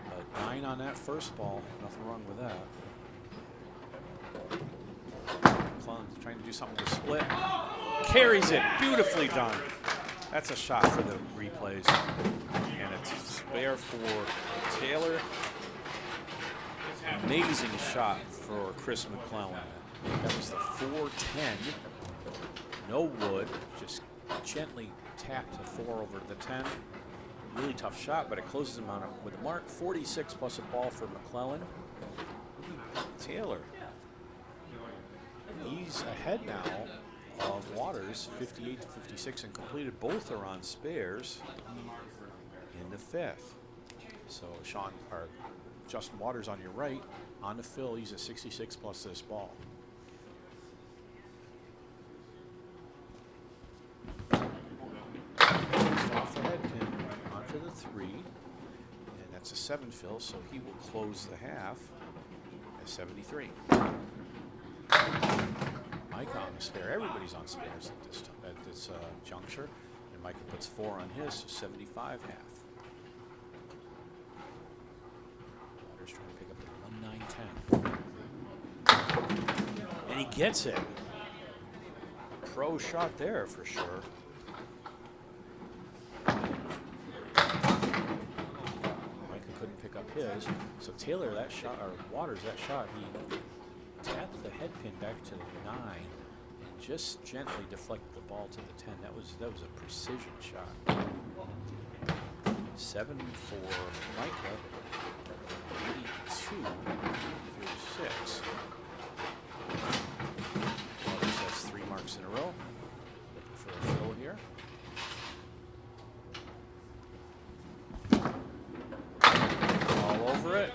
But 9 on that first ball, nothing wrong with that. MacLellan's trying to do something to split. Carries it, beautifully done. That's a shot for the replays. And it's spare for Taylor. Amazing shot for Chris MacLellan. That was the 4-10. No wood, just gently tapped the 4 over the 10. Really tough shot, but it closes him out with a mark. 46 plus a ball for MacLellan. Taylor, he's ahead now of Waters, 58 to 56, and completed. Both are on spares in the 5th. So Justin Waters on your right, on the fill, he's at 66 plus this ball. Off the head pin onto the 3, and that's a 7 fill, so he will close the half at 73. Micah on the spare. Everybody's on spares at this juncture, and Micah puts 4 on his, so 75 half. Waters trying to pick up the 1-9-10. And he gets it. Pro shot there for sure. Micah couldn't pick up his, so Taylor, that shot, or Waters, that shot, he tapped the head pin back to the 9 and just gently deflected the ball to the 10. That was a precision shot. 7 for Micah, 82 through 6. Waters has 3 marks in a row. Looking for a fill here. All over it.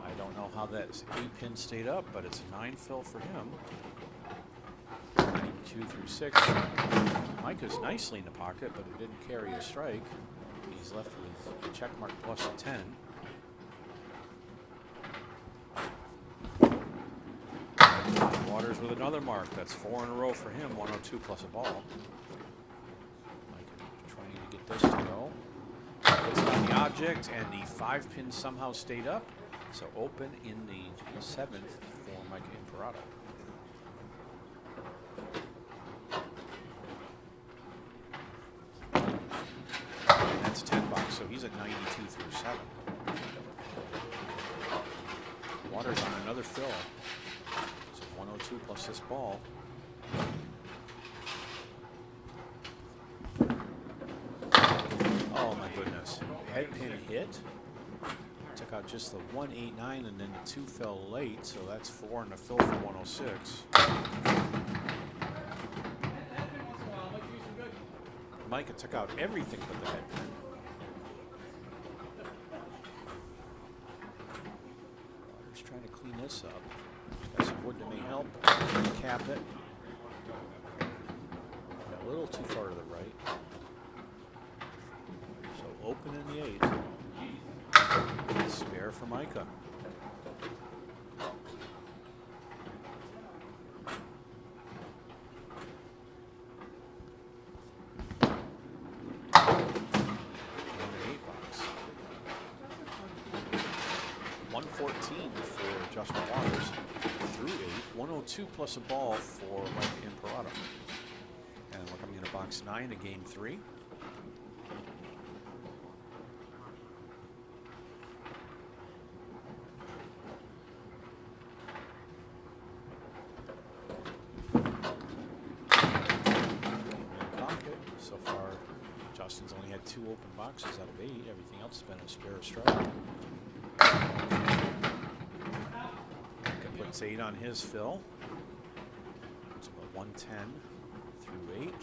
I don't know how that 8 pin stayed up, but it's a 9 fill for him. 92 through 6. Micah's nicely in the pocket, but it didn't carry a strike. He's left with a check mark plus a 10. Waters Waters with another mark. That's 4 in a row for him. 102 plus a ball. Micah trying to get this to go. Puts it on the object, and the 5-pin somehow stayed up. So open in the 7th for Micah Imparato. And that's 10 bucks, so he's at 92 through 7. Waters on another fill. So 102 plus this ball. Oh my goodness. Head pin hit. Took out just the 189 and then the 2 fell late, so that's 4 and a fill for 106. Micah took out everything but the head pin. Waters trying to clean this up. Got some wood that may help. Cap it. A little too far to the right. So open in the 8th. Spare for Micah. For Justin Waters through 8, 102 plus a ball for Micah Imparato. And we're coming into box 9 of game 3. Pocket. So far, Justin's only had 2 open boxes out of 8. Everything else has been a spare or strike. Puts 8 on his fill. It's about 110 through 8.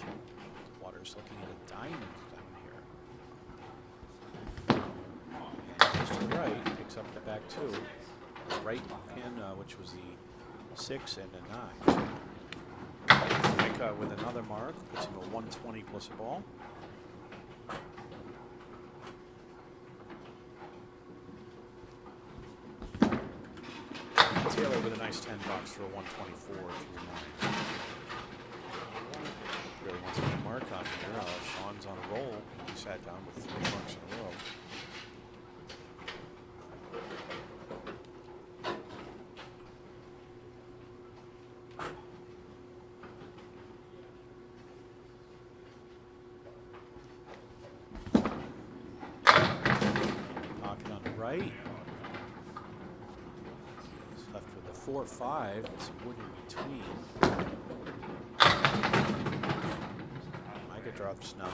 Waters looking at a diamond down here. And goes to the right, picks up the back 2. The right pin, which was the 6 and a 9. Micah with another mark, puts him a 120 plus a ball. Taylor with a nice 10 bucks for a 124 through 9. Really wants to put a mark on here. Sean's on a roll. He sat down with 3 marks in a row. Pocket on the right. 4-5, some wood in between. Micah drops 9.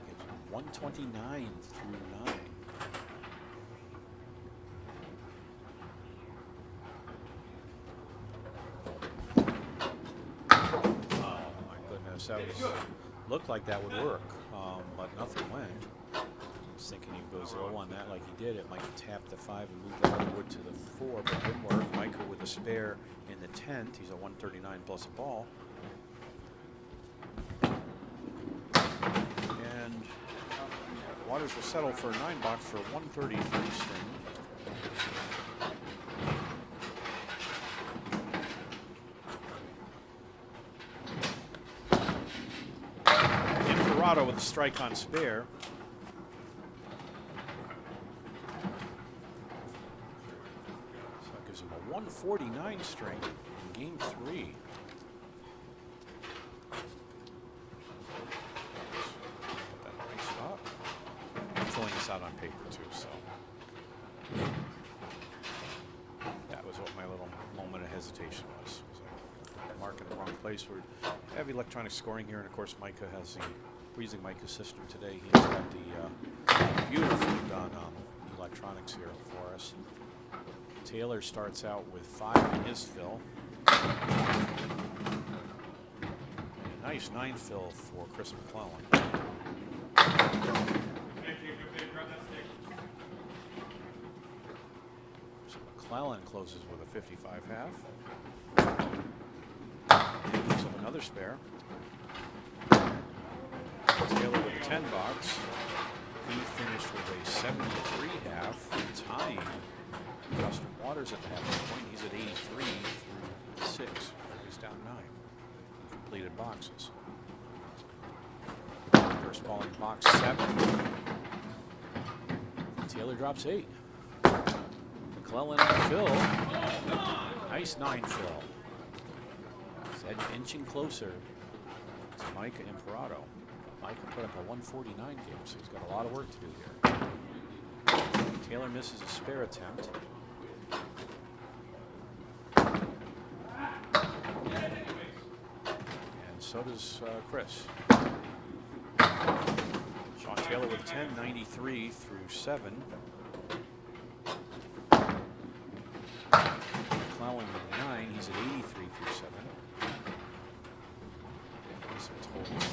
Gives him 129 through 9. Oh my goodness, that was looked like that would work, but nothing went. I was thinking he goes 0 on that like he did. It might tap the 5 and move the other wood to the 4, but it didn't work. Micah with a spare in the 10th. He's a 139 plus a ball. And Waters will settle for a 9 box for a 133 string. Imparato with a strike on spare. So that gives him a 149 string in game 3. Put that in the right spot. I'm filling this out on paper too, so. That was what my little moment of hesitation was. Mark in the wrong place. We have electronic scoring here, and of course Micah has the, we're using Micah's system today. He's got the beautifully done electronics here for us. Taylor starts out with 5 in his fill. And a nice 9 fill for Chris MacLellan. So MacLellan closes with a 55 half. Picks up another spare. Taylor with a 10 box. He finished with a 73 half, tying Justin Waters Waters at the halfway point. He's at 83 through 6. He's down 9. Completed boxes. First ball in box 7. Taylor drops 8. MacLellan and Phil. Nice 9 Phil. He's inching closer to Micah Imparato. Micah put up a 149 game, so he's got a lot of work to do here. Taylor misses a spare attempt. And so does Chris. Sean Taylor with 10, 93 through 7. MacLellan with 9, he's at 83 through 7. Some totals.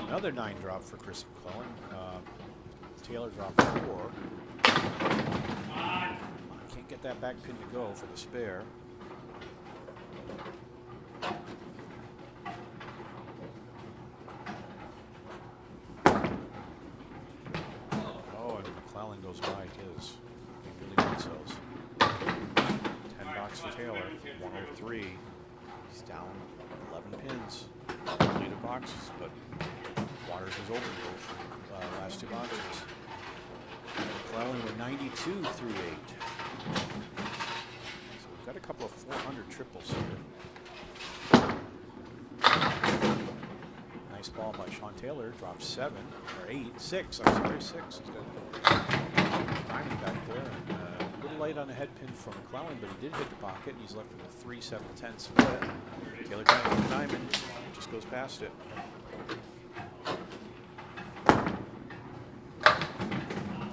Another 9 drop for Chris MacLellan. Taylor dropped 4. Can't get that back pin to go for the spare. Oh, and MacLellan goes by his. He really needs those. 10 bucks for Taylor. 103. He's down 11 pins. Completed boxes, but Waters is over both last 2 boxes. MacLellan with 92 through 8. So we've got a couple of 400 triples here. Nice ball by Sean Taylor. Drops 7 or 8, 6. I'm sorry, 6. He's got diamond back there. And, a little light on the head pin from MacLellan, but he did hit the pocket. And he's left with a 3-7-10 split. Taylor trying to hit the diamond, just goes past it.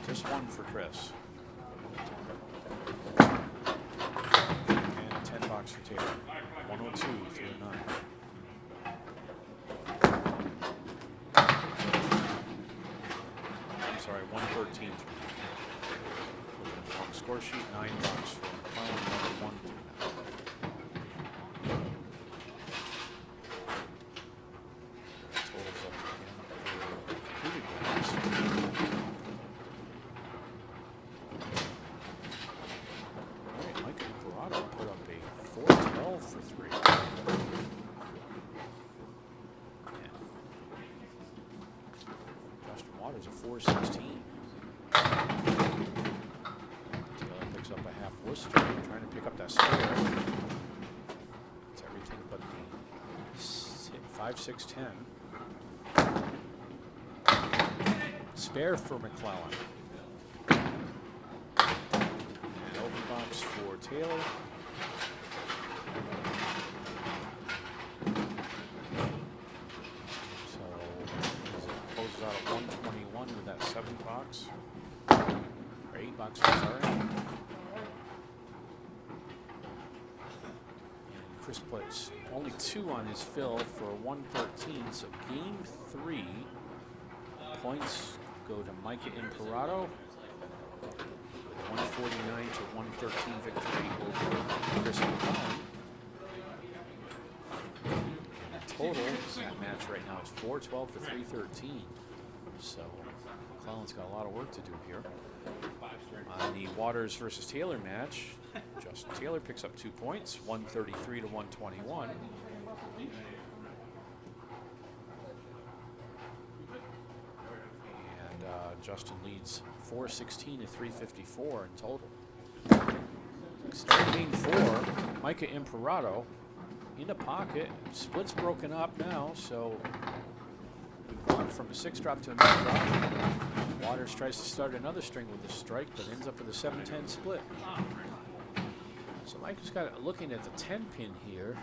Just 1 for Chris. And 10 bucks for Taylor. 102 through 9. I'm sorry, 113 through 9. On the score sheet, 9 bucks for MacLellan, 1 through 9. Waters a 416. Taylor picks up a half Worcester, trying to pick up that spare. It's everything but the 5-6-10. Spare for MacLellan. And open box for Taylor. Out at 121 with that 7 box. Or 8 box, I'm sorry. And Chris puts only 2 on his fill for a 113. So game 3 points go to Micah Imparato. 149 to 113 victory over Chris MacLellan. Total that match right now is 412 to 313. So MacLellan's got a lot of work to do here. On the Waters versus Taylor match, Justin Taylor picks up 2 points, 133 to 121. And Justin leads 416 to 354 in total. Starting game 4, Micah Imparato in the pocket. Split's broken up now, so we've gone from a 6 drop to a 9 drop. Waters tries to start another string with the strike, but ends up with a 7-10 split. So Micah's got looking at the 10 pin here.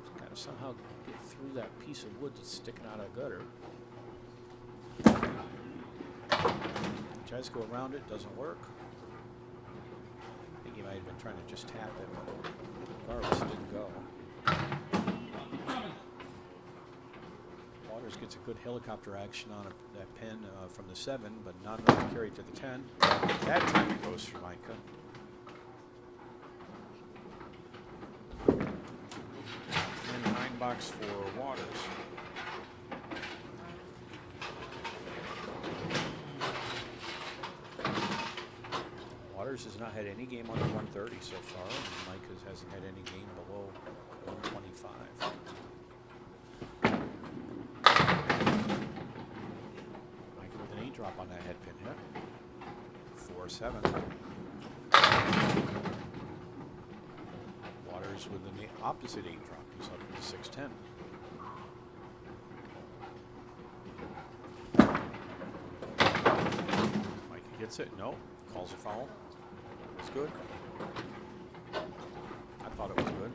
He's got to somehow get through that piece of wood that's sticking out of the gutter. Tries to go around it, doesn't work. Big he might have been trying to just tap it, but regardless, it didn't go. Waters gets a good helicopter action on that pin from the 7, but not enough to carry it to the 10. That time it goes for Micah. And the 9 box for Waters. Waters has not had any game under 130 so far, and Micah hasn't had any game below 125. Micah with an 8 drop on that head pin hit. 4-7. Waters with an opposite 8 drop. He's up to 6-10. Micah gets it. No. Calls a foul. It's good. I thought it was good.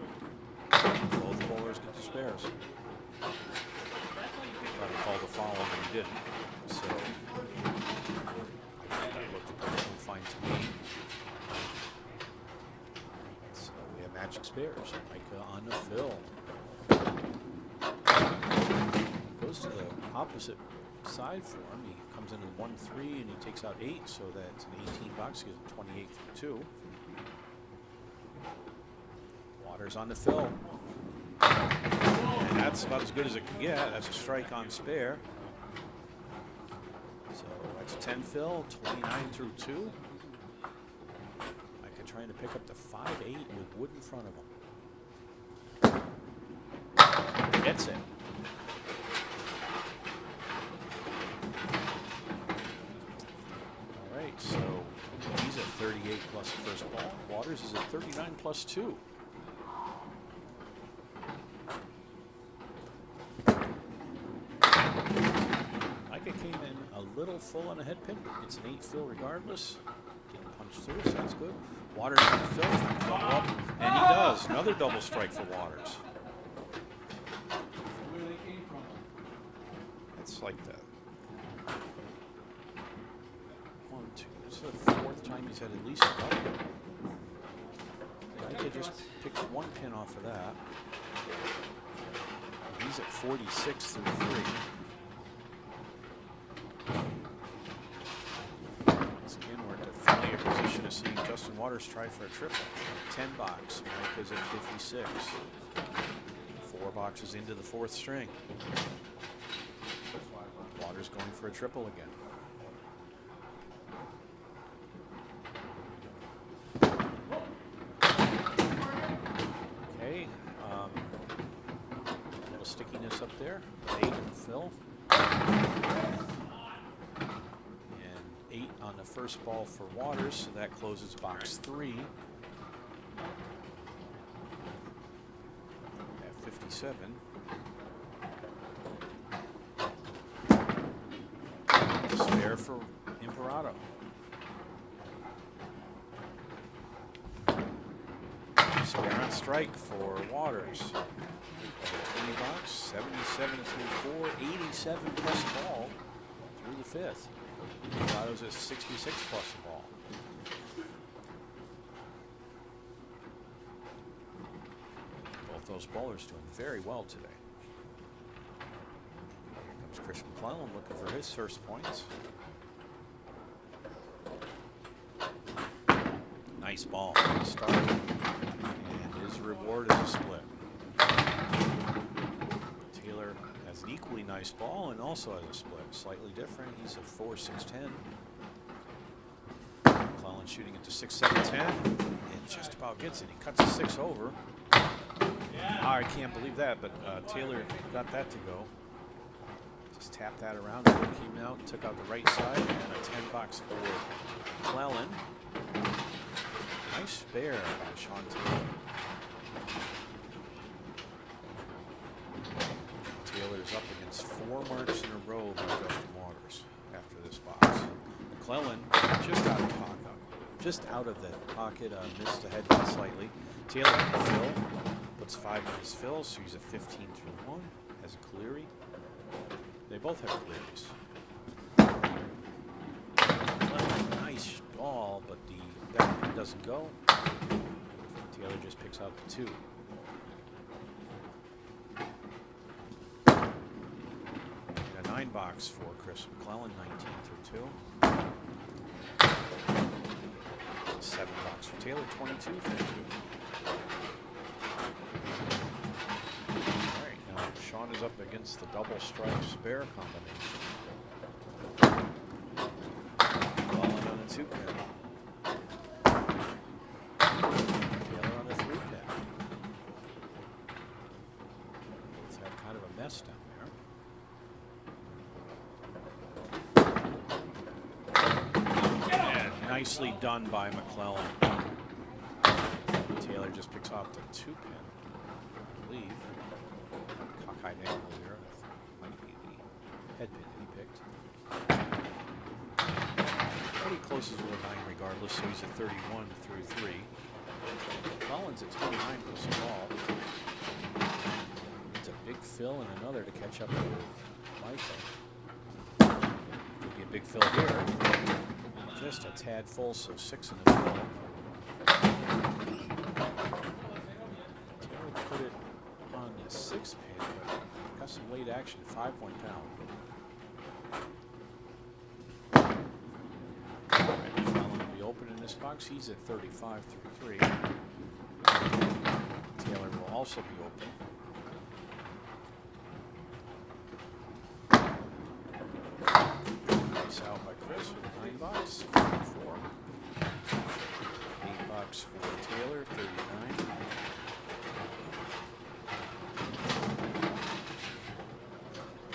Both bowlers get the spares. Thought he called a foul and he didn't. So that looked fine to me. So we have magic spares. Micah on the fill. Goes to the opposite side for him. He comes in at 1-3 and he takes out 8, so that's an 18 box. Gives him 28 through 2. Waters on the fill. And that's about as good as it can get. That's a strike on spare. So that's a 10 fill, 29 through 2. Micah trying to pick up the 5-8 with wood in front of him. Gets it. So he's at 38 plus the first ball. Waters is at 39 plus 2. Micah came in a little full on a head pin, but gets an 8 fill regardless. Didn't punch through, so that's good. Waters on the fill, trying to double up, and he does. Another double strike for Waters. It's like that. It's the 4th time he's had at least a double. Micah just picked 1 pin off of that. He's at 46 through 3. Once again, we're at the familiar position of seeing Justin Waters try for a triple. 10 box. Micah's at 56. 4 boxes into the 4th string. Waters going for a triple again. Stickiness up there, 8 in the fill, and 8 on the first ball for Waters, so that closes box 3 at 57. Spare for Imparato. Spare on strike for Waters. 20 box, 77 through 4, 87 plus the ball through the 5th. Imparado's at 66 plus the ball. Both those bowlers doing very well today. Here comes Chris MacLellan looking for his first points. Nice ball. Start. And his reward is a split. Taylor has an equally nice ball and also has a split. Slightly different. He's at 4-6-10. MacLellan shooting it to 6-7-10. And just about gets it. He cuts a 6 over. I can't believe that, but Taylor got that to go. Just tapped that around. It came out, took out the right side, and a 10 box for MacLellan. Nice spare by Sean Taylor. Taylor's up against 4 marks in a row by Justin Waters after this box. MacLellan just out of pocket. Just out of the pocket, missed the head slightly. Taylor on the fill, puts 5 in his fill, so he's at 15 through 1. Has a Cleary. They both have Clearys. MacLellan, nice ball, but the back doesn't doesn't go. Taylor just picks out the 2. And a 9 box for Chris MacLellan, 19 through 2. 7 box for Taylor, 22 through 2. Alright, now Sean is up against the double strike spare combination. MacLellan on a 2 pin. Taylor on a 3 pin. Let's have kind of a mess down there. And nicely done by MacLellan. Taylor just picks off the 2 pin, I believe. Cockeyed angle here. Might be the head pin that he picked. Pretty close as with a 9 regardless, so he's at 31 through 3. Collins at 29 plus a ball. It's a big fill and another to catch up with Micah. Could be a big fill here. Just a tad full, so 6 in the fill. Taylor put it on the 6 pin, but got some late action, 5 went down. MacLellan will be open in this box. He's at 35 through 3. Taylor will also be open. Nice out by Chris with a 9 box, 44. 8 box for Taylor, 39.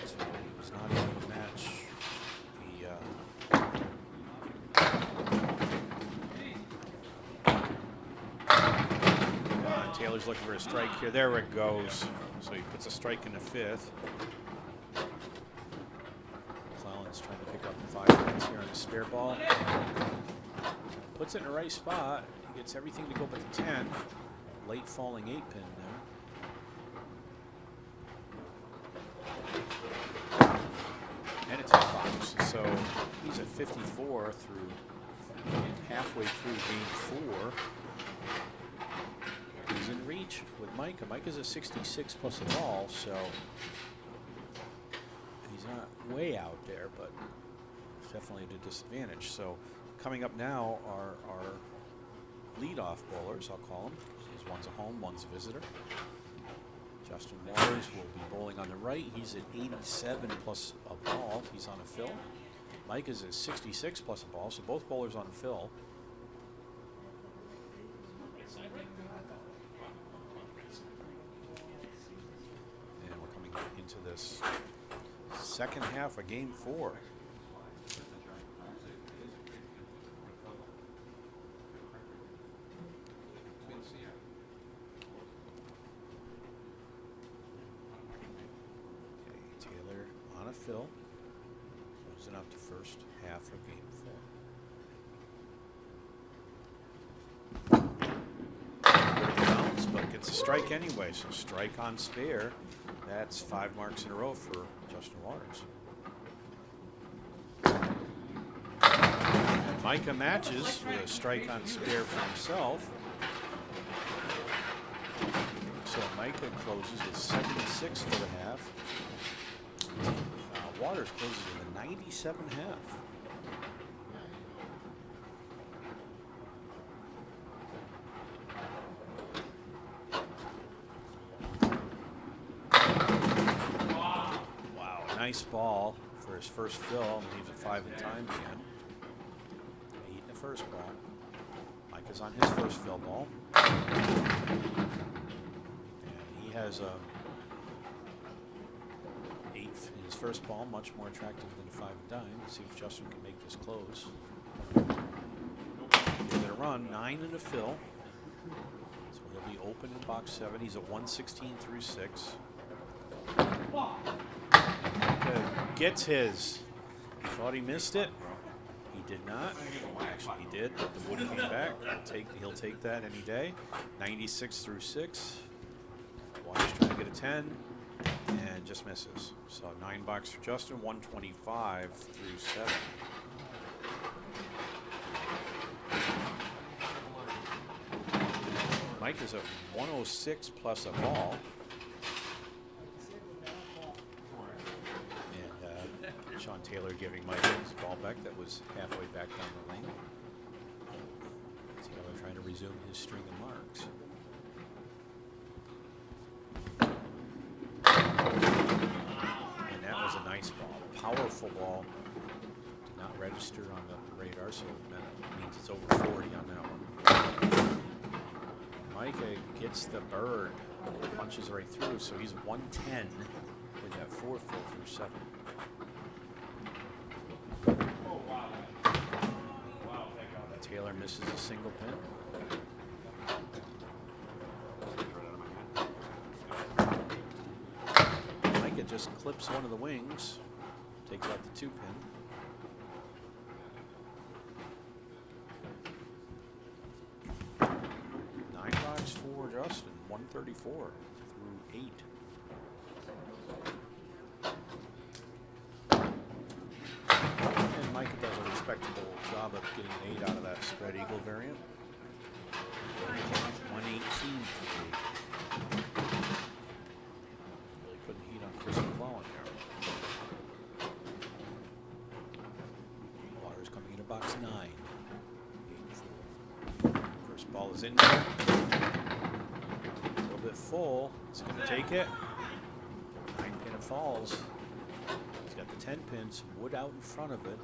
So he was not able to match the Taylor's looking for a strike here. There it goes. So he puts a strike in the 5th. MacLellan's trying to pick up the 5 points here on the spare ball. Puts it in the right spot. He gets everything to go but the 10. Late falling 8 pin there. And it's a box. So he's at 54 through halfway through game 4. He's in reach with Micah. Micah's a 66 plus a ball, so he's not way out there, but it's definitely at a disadvantage. So coming up now are our leadoff bowlers, I'll call them. One's a home, one's a visitor. Justin Waters will be bowling on the right. He's at 87 plus a ball. He's on a fill. Micah's at 66 plus a ball, so both bowlers on a fill. And we're coming into this second half of game 4. Taylor on a fill, closing out the first half of game 4. Bounce, but gets a strike anyway, so strike on spare. That's 5 marks in a row for Justin Waters. And Micah matches with a strike on spare for himself. So Micah closes with 76 for the half. Waters closes with a 97 half. Wow, nice ball for his first fill. And leaves it 5 in time again. 8 in the first ball. Micah's on his first fill ball. And he has a 8 in his first ball, much more attractive than a 5 and dime. Let's see if Justin can make this close. Give it a run, 9 in a fill. So he'll be open in box 7. He's at 116 through 6. Gets his. He thought he missed it. He did not. Actually, he did, but the wood came back. He'll take that any day. 96 through 6. Waters trying to get a 10. And just misses. So 9 box for Justin, 125 through 7. Mike is at 106 plus a ball. And Sean Taylor giving Mike his ball back that was halfway back down the lane. Taylor trying to resume his string of marks. And that was a nice ball, powerful ball. Did not register on the radar, so that means it's over 40 on that one. Micah gets the bird, punches right through, so he's 110 with that 4 fill through 7. Taylor misses a single pin. Micah just clips one of the wings, takes out the 2 pin. For Justin, 134 through 8. And Micah does a respectable job of getting an 8 out of that spread eagle variant. 118 through 8. Really putting heat on Chris MacLellan there. Waters coming into box 9. 8-4. First ball is in there. A little bit full. It's going to take it. 9 pin it falls. He's got the 10 pins, wood out in front of it.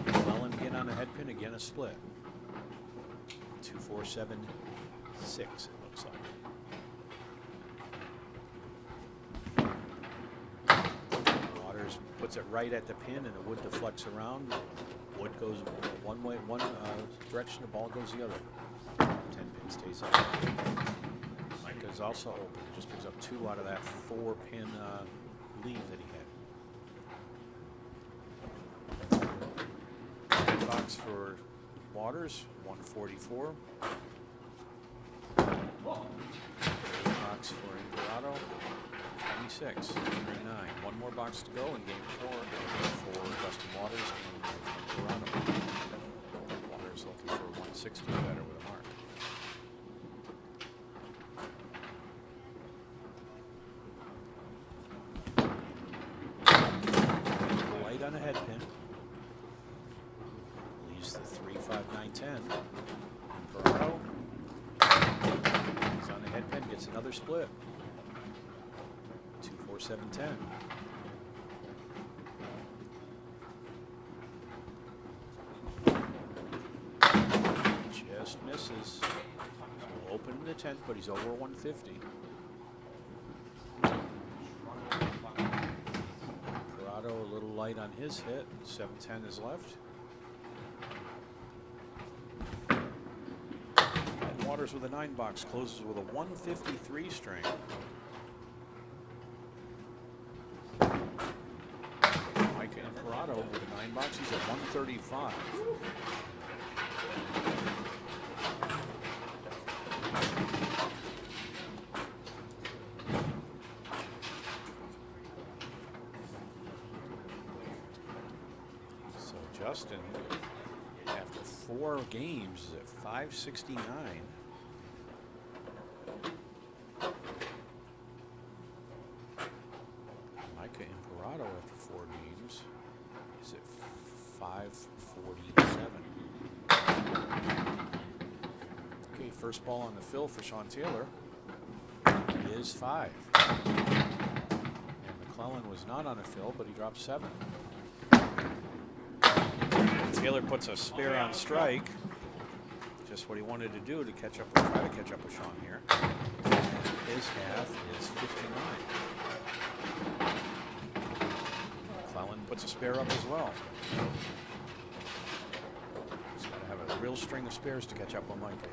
MacLellan again on the head pin, again a split. 2, 4, 7, 6 it looks like. Waters puts it right at the pin and the wood deflects around. Wood goes one way, one direction, the ball goes the other. 10 pin stays up. Micah is also open. Just picks up 2 out of that 4 pin lead that he had. Red box for Waters, 144. Box for Imparato, 26, 9. One more box to go in game 4 for Justin Waters and Imparato. Waters looking for 160 better with a mark. Light on a head pin. Leaves the 3, 5, 9, 10. Imparato. He's on the head pin, gets another split. 2, 4, 7, 10. Just misses. He'll open in the 10th, but he's over 150. Imparato a little light on his hit. 710 is left. And Waters with a 9 box closes with a 153 string. Micah Imparato with a 9 box. He's at 135. So Justin, after 4 games, is at 569. Micah Imparato after 4 games is at 547. Okay, first ball on the fill for Sean Taylor is 5. And MacLellan was not on the fill, but he dropped 7. Taylor puts a spare on strike. Just what he wanted to do to catch up, try to catch up with Sean here. And his half is 59. MacLellan puts a spare up as well. He's got to have a real string of spares to catch up on Micah.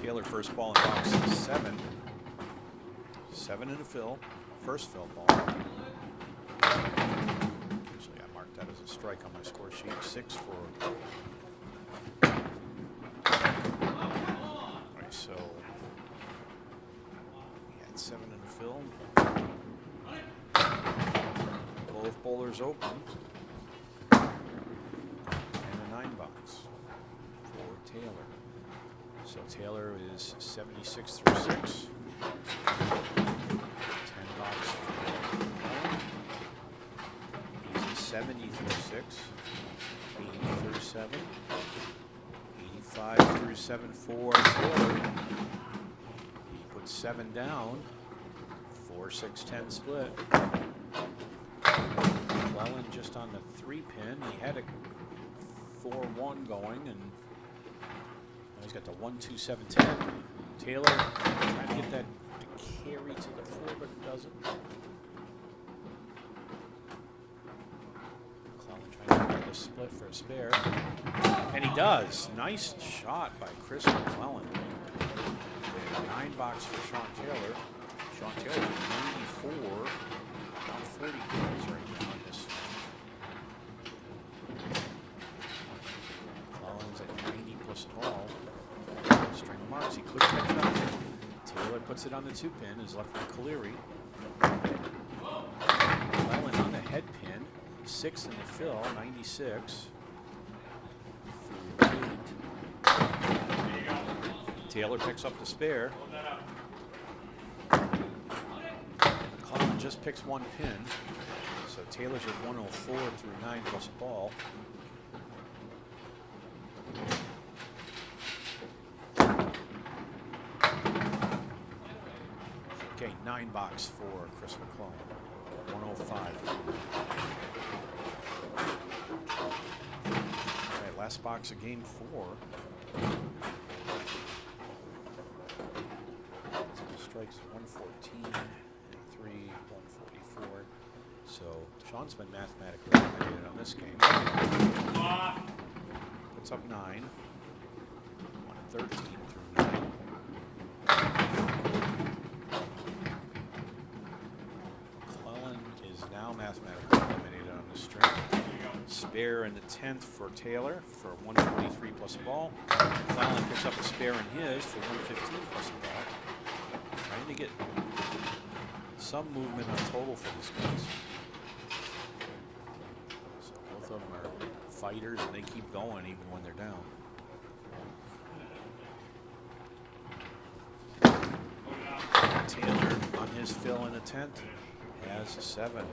Taylor first ball in box 7. 7 in a fill. First fill ball. Actually, I marked that as a strike on my score sheet. 6 for. Alright, so he had 7 in the fill. Both bowlers open. Taylor. So Taylor is 76 through 6. 10 box for Cullen. He's a 70 through 6. 80 through 7. 85 through 7 for Taylor. He puts 7 down. 4-6-10 split. MacLellan just on the 3 pin. He had a 4-1 going, and now he's got the 1-2-7-10. Taylor trying to get that to carry to the 4, but it doesn't. MacLellan trying to get the split for a spare, and he does. Nice shot by Chris MacLellan. 9 box for Sean Taylor. Sean Taylor 94, about 40 points right now in this. MacLellan's at 90 plus a ball. String of marks, he could pick it up. Taylor puts it on the 2 pin, is left with Caleri. MacLellan on the head pin, 6 in the fill, 96. Taylor picks up the spare. MacLellan just picks 1 pin, so Taylor's at 104 through 9 plus a ball. Okay, 9 box for Chris MacLellan. 105. All right, last box of game 4. Strikes 114, 3, 144. So Sean's been mathematically eliminated on this game. Puts up 9. 113 through 9. MacLellan is now mathematically eliminated on this string. Spare in the 10th for Taylor for 123 plus a ball. MacLellan picks up a spare in his for 115 plus a ball. Trying to get some movement on total for these guys. So both of them are fighters, and they keep going even when they're down. Taylor on his fill in the 10th has a 7.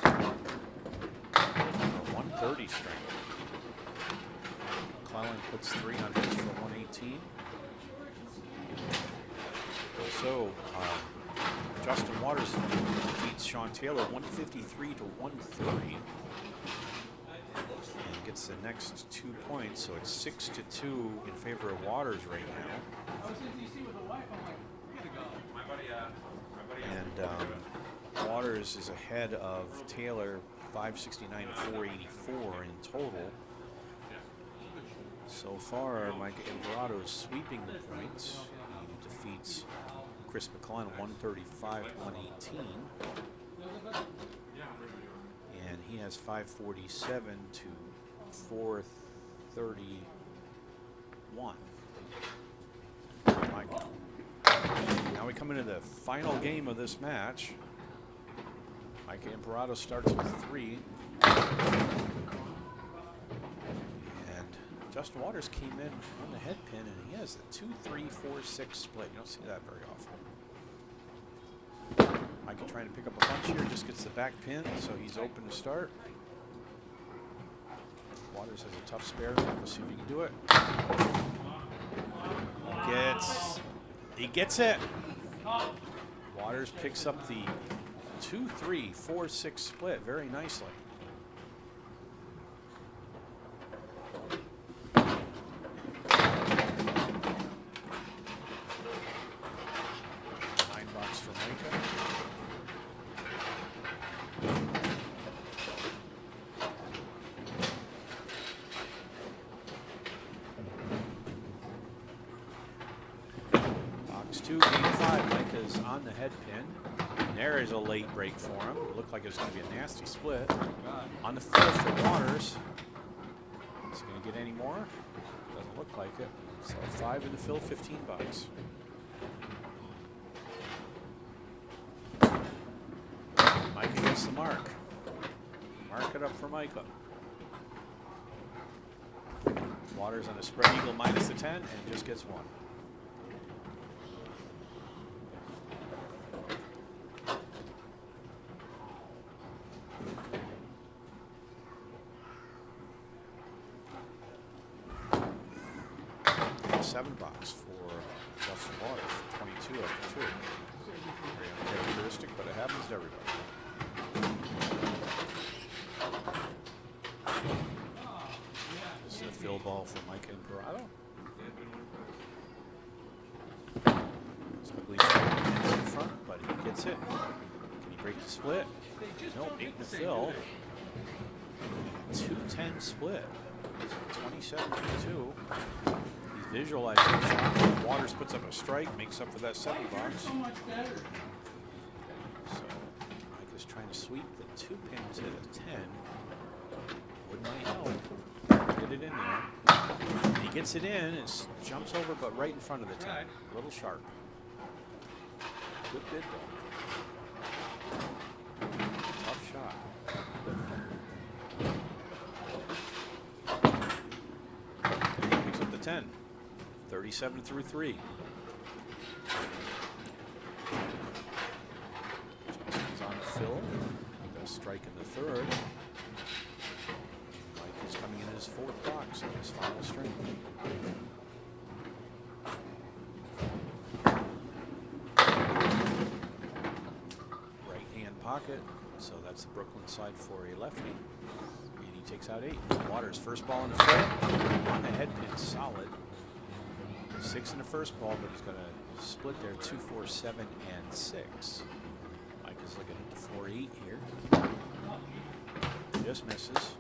130 string. MacLellan puts 3 on his for 118. So Justin Waters defeats Sean Taylor 153 to 130 and gets the next 2 points. So it's 6-2 in favor of Waters right now. And Waters is ahead of Taylor 569 to 484 in total. So far, Micah Imparato is sweeping the points. He defeats Chris MacLellan 135 to 118. And he has 547 to 431. Micah. Now we come into the final game of this match. Micah Imparato starts with 3. Justin Waters came in on the head pin, and he has a 2-3-4-6 split. You don't see that very often. Micah trying to pick up a bunch here, just gets the back pin, so he's open to start. Waters has a tough spare. Let's see if he can do it. He gets it. Waters picks up the 2-3-4-6 split very nicely. On the head pin. And there is a late break for him. It looked like it was going to be a nasty split. On the fill for Waters. Is he going to get any more? Doesn't look like it. So 5 in the fill, 15 bucks. Micah gets the mark. Mark it up for Micah. Waters on a spread eagle minus the 10 and just gets 1. $7 for Justin Waters, 22 after 2. Very uncharacteristic, but it happens to everybody. This is a fill ball for Micah Imparato. It's ugly straight in front, but he gets it. Can he break the split? Nope, 8 in the fill. 2-10 split. 27-2. Visualizing the shot. Waters puts up a strike, makes up for that $7. So Micah's trying to sweep the 2 pins at a 10. Would might help. Get it in there. He gets it in, it jumps over, but right in front of the 10. A little sharp. Good bid though. Tough shot. And he picks up the 10. 37 through 3. Justin's on the fill. He does strike in the 3rd. Mike is coming in his 4th box in his final string. Right hand pocket. So that's the Brooklyn side for a lefty. And he takes out 8. Waters first ball in the fill. On the head pin, solid. 6 in the first ball, but he's going to split there 2, 4, 7, and 6. Mike is looking at the 4, 8 here. Just misses.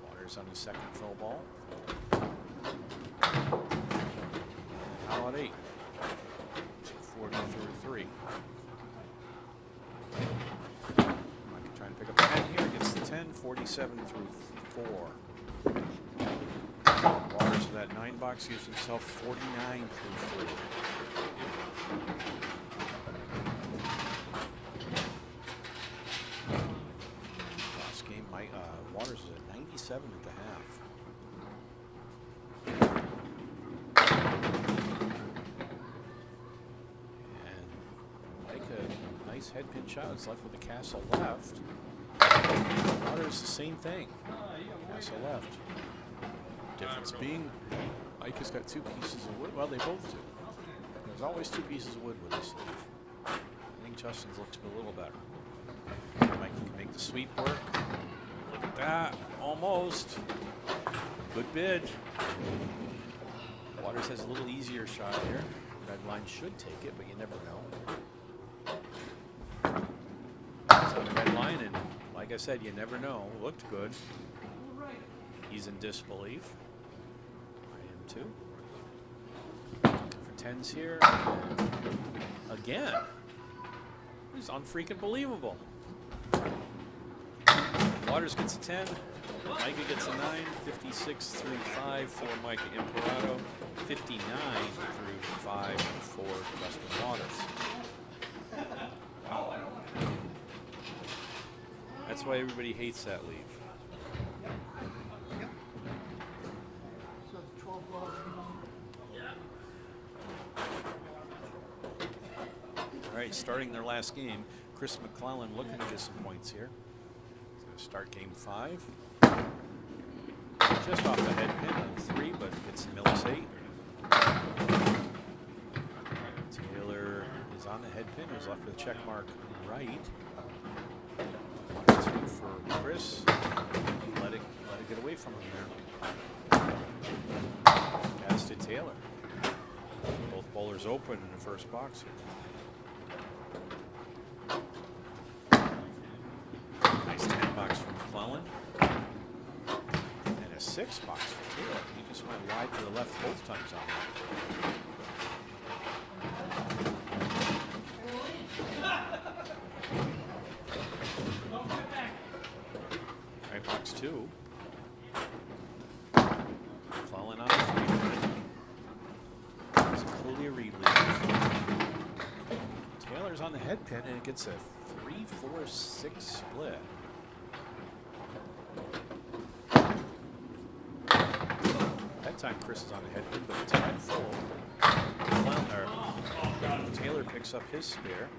Waters on his 2nd fill ball. How about 8? 40 through 3. Mike trying to pick up the 10 here. Gets the 10, 47 through 4. Waters of that 9 box gives himself 49 through 3. Last game, Waters was at 97 at the half. And Micah, nice head pin shot. It's left with the castle left. Waters the same thing. Castle left. Difference being, Micah's got 2 pieces of wood. Well, they both do. There's always 2 pieces of wood with this sleeve. I think Justin's looks a little better. Micah can make the sweep work. Look at that. Almost. Good bid. Waters has a little easier shot here. Red line should take it, but you never know. It's on the red line, and like I said, you never know. Looked good. He's in disbelief. I am too. For 10s here. Again. It's unfreaking believable. Waters gets a 10. Micah gets a 9. 56 through 5 for Micah Imparato. 59 through 5 for Justin Waters. Wow. That's why everybody hates that leave. All right, starting their last game, Chris MacLellan looking to get some points here. He's going to start game 5. Just off the head pin on 3, but gets Millis 8. Taylor is on the head pin. He's left with a check mark right. 2 for Chris. Let it get away from him there. Pass to Taylor. Both bowlers open in the first box here. Nice 10 box from MacLellan. And a 6 box for Taylor. He just went wide to the left both times on that. All right, box 2. MacLellan on the 3. It's a clear read lead. Taylor's on the head pin, and it gets a 3-4-6 split. time Chris is on the head pin, but it's head full. Taylor picks up his spare.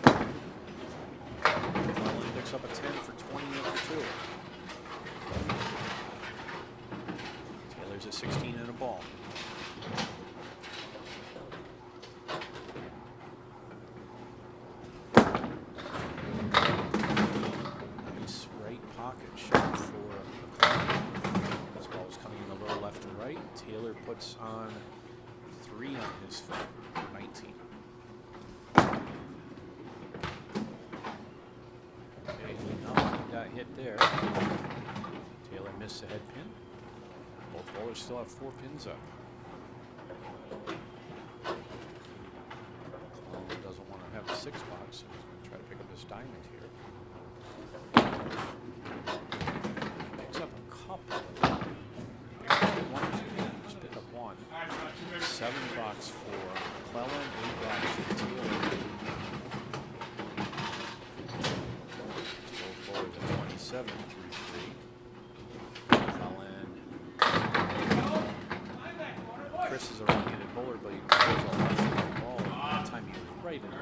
MacLellan picks up a 10 for 20 after 2. Taylor's at 16 and a ball. Nice right pocket shot for MacLellan. This ball is coming in a little left and right. Taylor puts on 3 on his foot for 19. Okay, nothing got hit there. Taylor missed the head pin. Both bowlers still have 4 pins up. MacLellan doesn't want to have a 6 box, so he's going to try to pick up his diamond here. Picks up a couple. Just pick up 1. 7 box for MacLellan, 8 box for Taylor. Both bowlers at 27 through 3. MacLellan. Chris is a right-handed bowler, but he goes all left with the ball. That time he was right in the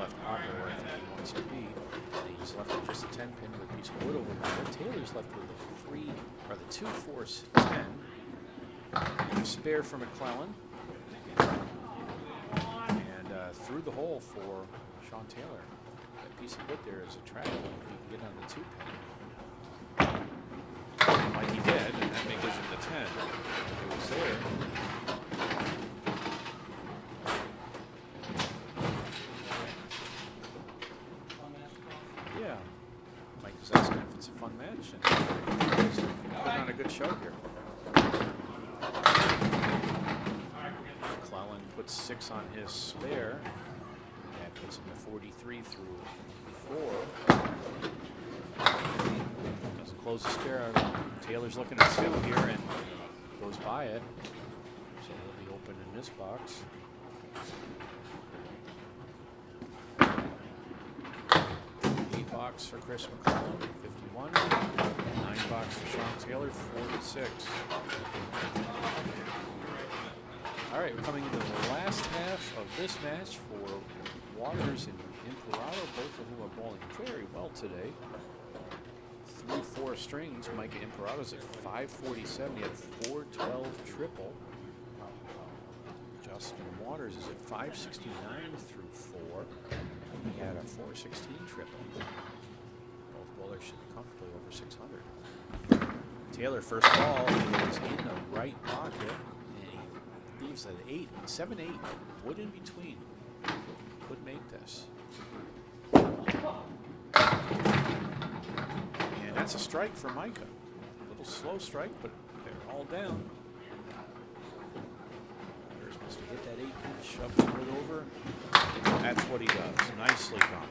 left pocket where I think he wants to be. And he's left with just a 10 pin with a piece of wood over there. Taylor's left with the 2 force 10. Spare for MacLellan. And through the hole for Sean Taylor. That piece of wood there is attractive if he can get on the 2 pin. Like he did, and that gives him the 10. It was there. Yeah. Mike is asking if it's a fun match, and he's putting on a good show here. MacLellan puts 6 on his spare, and that puts him to 43 through 4. Doesn't close the spare. Taylor's looking at 2 here and goes by it. So he'll be open in this box. 8 box for Chris MacLellan, 51. 9 box for Sean Taylor, 46. All right, we're coming into the last half of this match for Waters and Imparato, both of whom are bowling very well today. Through 4 strings, Micah Imparato's at 547. He had 412 triple. Justin Waters is at 569 through 4. He had a 416 triple. Both bowlers should be comfortably over 600. Taylor, first ball, is in the right pocket, and he leaves at 8, 7-8. Wood in between. Could make this. And that's a strike for Micah. A little slow strike, but they're all down. They're supposed to hit that 8 pin, shove the wood over. That's what he does. Nicely done.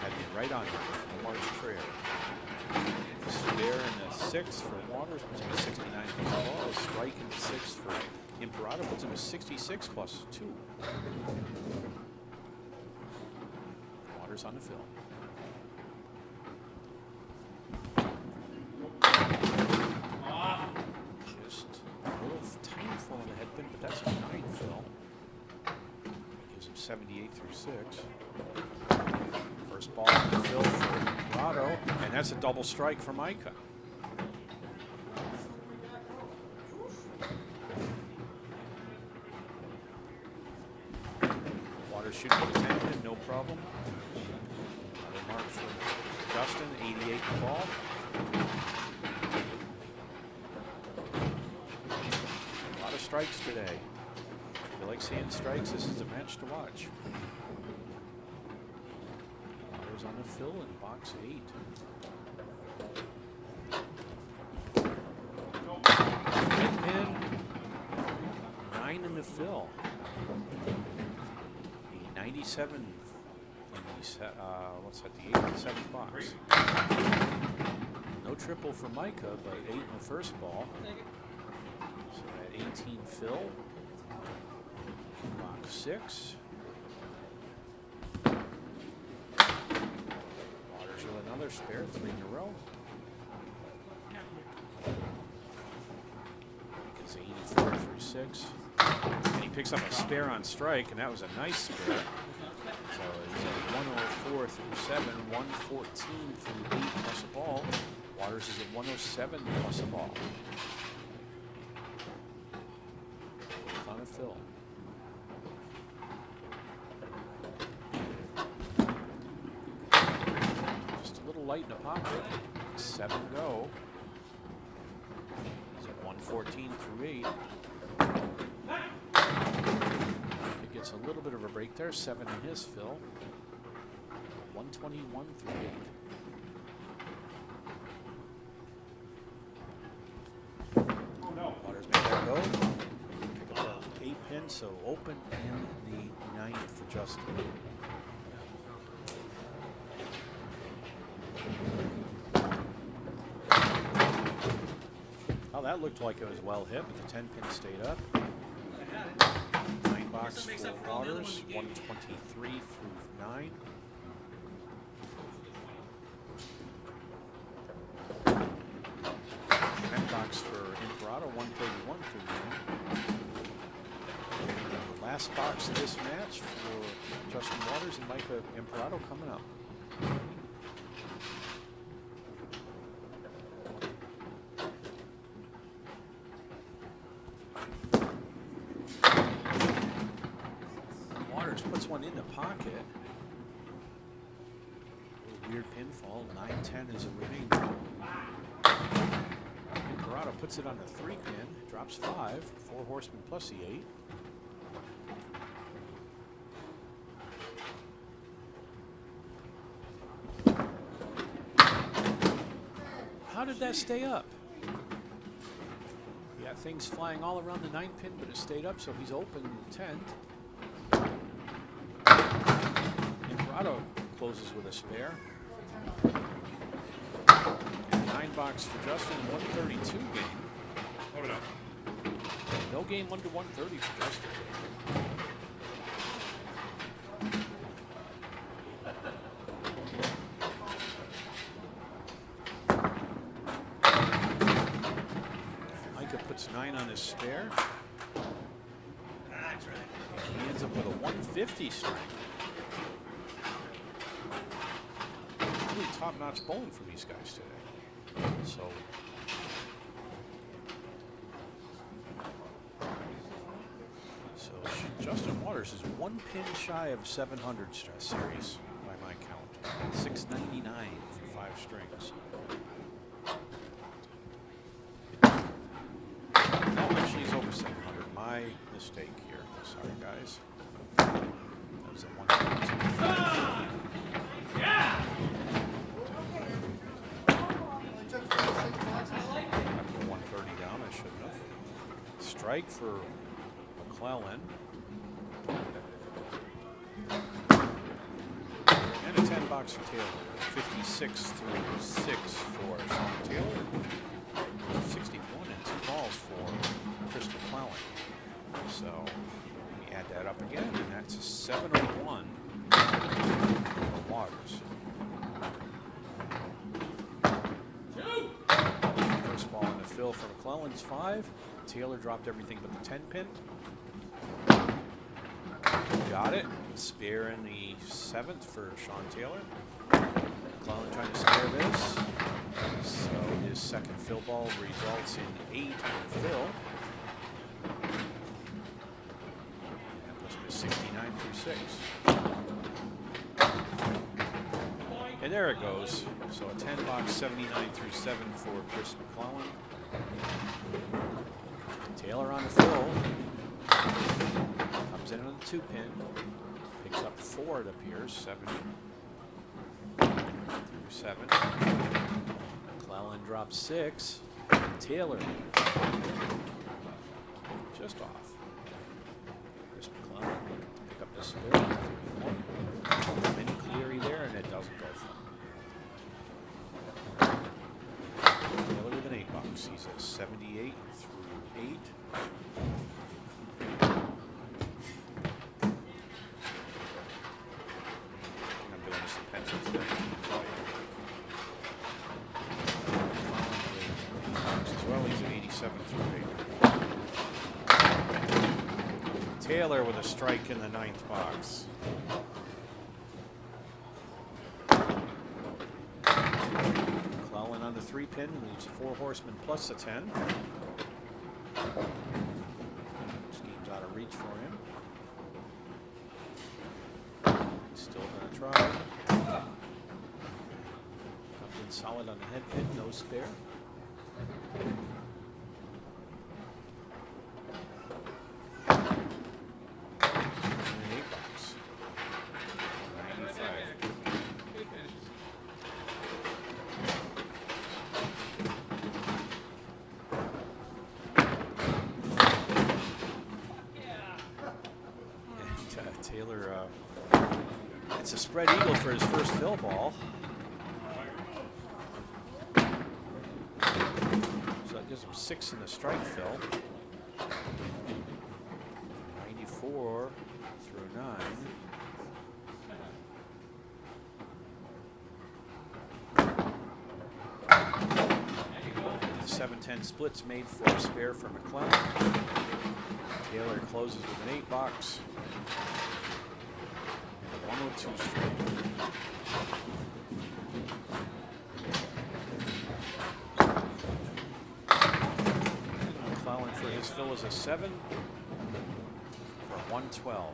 Had me right on him. March trail. Spare in the 6 for Waters, puts him at 69 plus ball. A strike in the 6 for Imparato, puts him at 66 plus 2. Waters on the fill. Just a little tiny full on the head pin, but that's a 9 fill. Gives him 78 through 6. First ball on the fill for Imparato, and that's a double strike for Micah. Waters shooting with the 10 pin, no problem. Another mark for Justin, 88 the ball. A lot of strikes today. If you like seeing strikes, this is a match to watch. Waters on the fill in box 8. Red pin, 9 in the fill. 97 in the what's that, the 8th and 7th box. No triple for Micah, but 8 in the first ball. So at 18 fill. Box 6. Waters with another spare, 3 in a row. 6. And he picks up a spare on strike, and that was a nice spare. So he's at 104 through 7, 114 through 8 plus a ball. Waters is at 107 plus a ball. On a fill. Just a little light in the pocket. 7 go. He's at 114 through 8. It gets a little bit of a break there. 7 in his fill. 121 through 8. Waters made that go. Pick up that 8 pin, so open in the 9th for Justin. Oh, that looked like it was well hit, but the 10 pin stayed up. 9 box for Waters, 123 through 9. Box for Imparato, 131 through 9. The last box of this match for Justin Waters and Micah Imparato coming up. Waters puts one in the pocket. A weird pinfall. 9-10 is a remainder. Imparato puts it on the 3 pin, drops 5, 4 horsemen plus the 8. How did that stay up? He got things flying all around the 9 pin, but it stayed up, so he's open in the 10th. Imparato closes with a spare. 9 box for Justin, 132 game. Hold it up. No game 1 to 130 for Justin. Micah puts 9 on his spare. That's right. He ends up with a 150 strike. Really top-notch bowling from these guys today. So Justin Waters is 1 pin shy of 700 stress series by my count. 699 for 5 strings. Oh, actually he's over 700. My mistake here. Sorry, guys. That was at 132. Yeah! I put 130 down, I shouldn't have. Strike for MacLellan. And a 10 box for Taylor. 56 through 6 for Sean Taylor. 61 and 2 balls for Chris MacLellan. So we add that up again, and that's a 701 for Waters. First ball in the fill for MacLellan's 5. Taylor dropped everything but the 10 pin. Got it. Spare in the 7th for Sean Taylor. MacLellan trying to spare this. So his second fill ball results in 8 on the fill. That puts him at 69 through 6. And there it goes. So a 10 box, 79 through 7 for Chris MacLellan. Taylor on the fill. Comes in on the 2 pin. Picks up 4, it appears. 70 through 7. MacLellan drops 6. Taylor just off. Chris MacLellan looking to pick up this fill. Mini Cleary there, and it doesn't go for him. Taylor with an 8 box. He's at 78 through 8. I'm doing this in pencil today. As well, he's at 87 through 8. Taylor with a strike in the 9th box. MacLellan on the 3-pin leaves 4 horsemen plus a 10. Scheme's out of reach for him. He's still going to try. Comes in solid on the head pin, no spare. Taylor, it's a spread eagle for his first fill ball. So that gives him 6 in the strike fill. 94 through 9. 7-10 splits made for a spare for MacLellan. Taylor closes with an 8 box. 102 straight. MacLellan for his fill is a 7 for 112.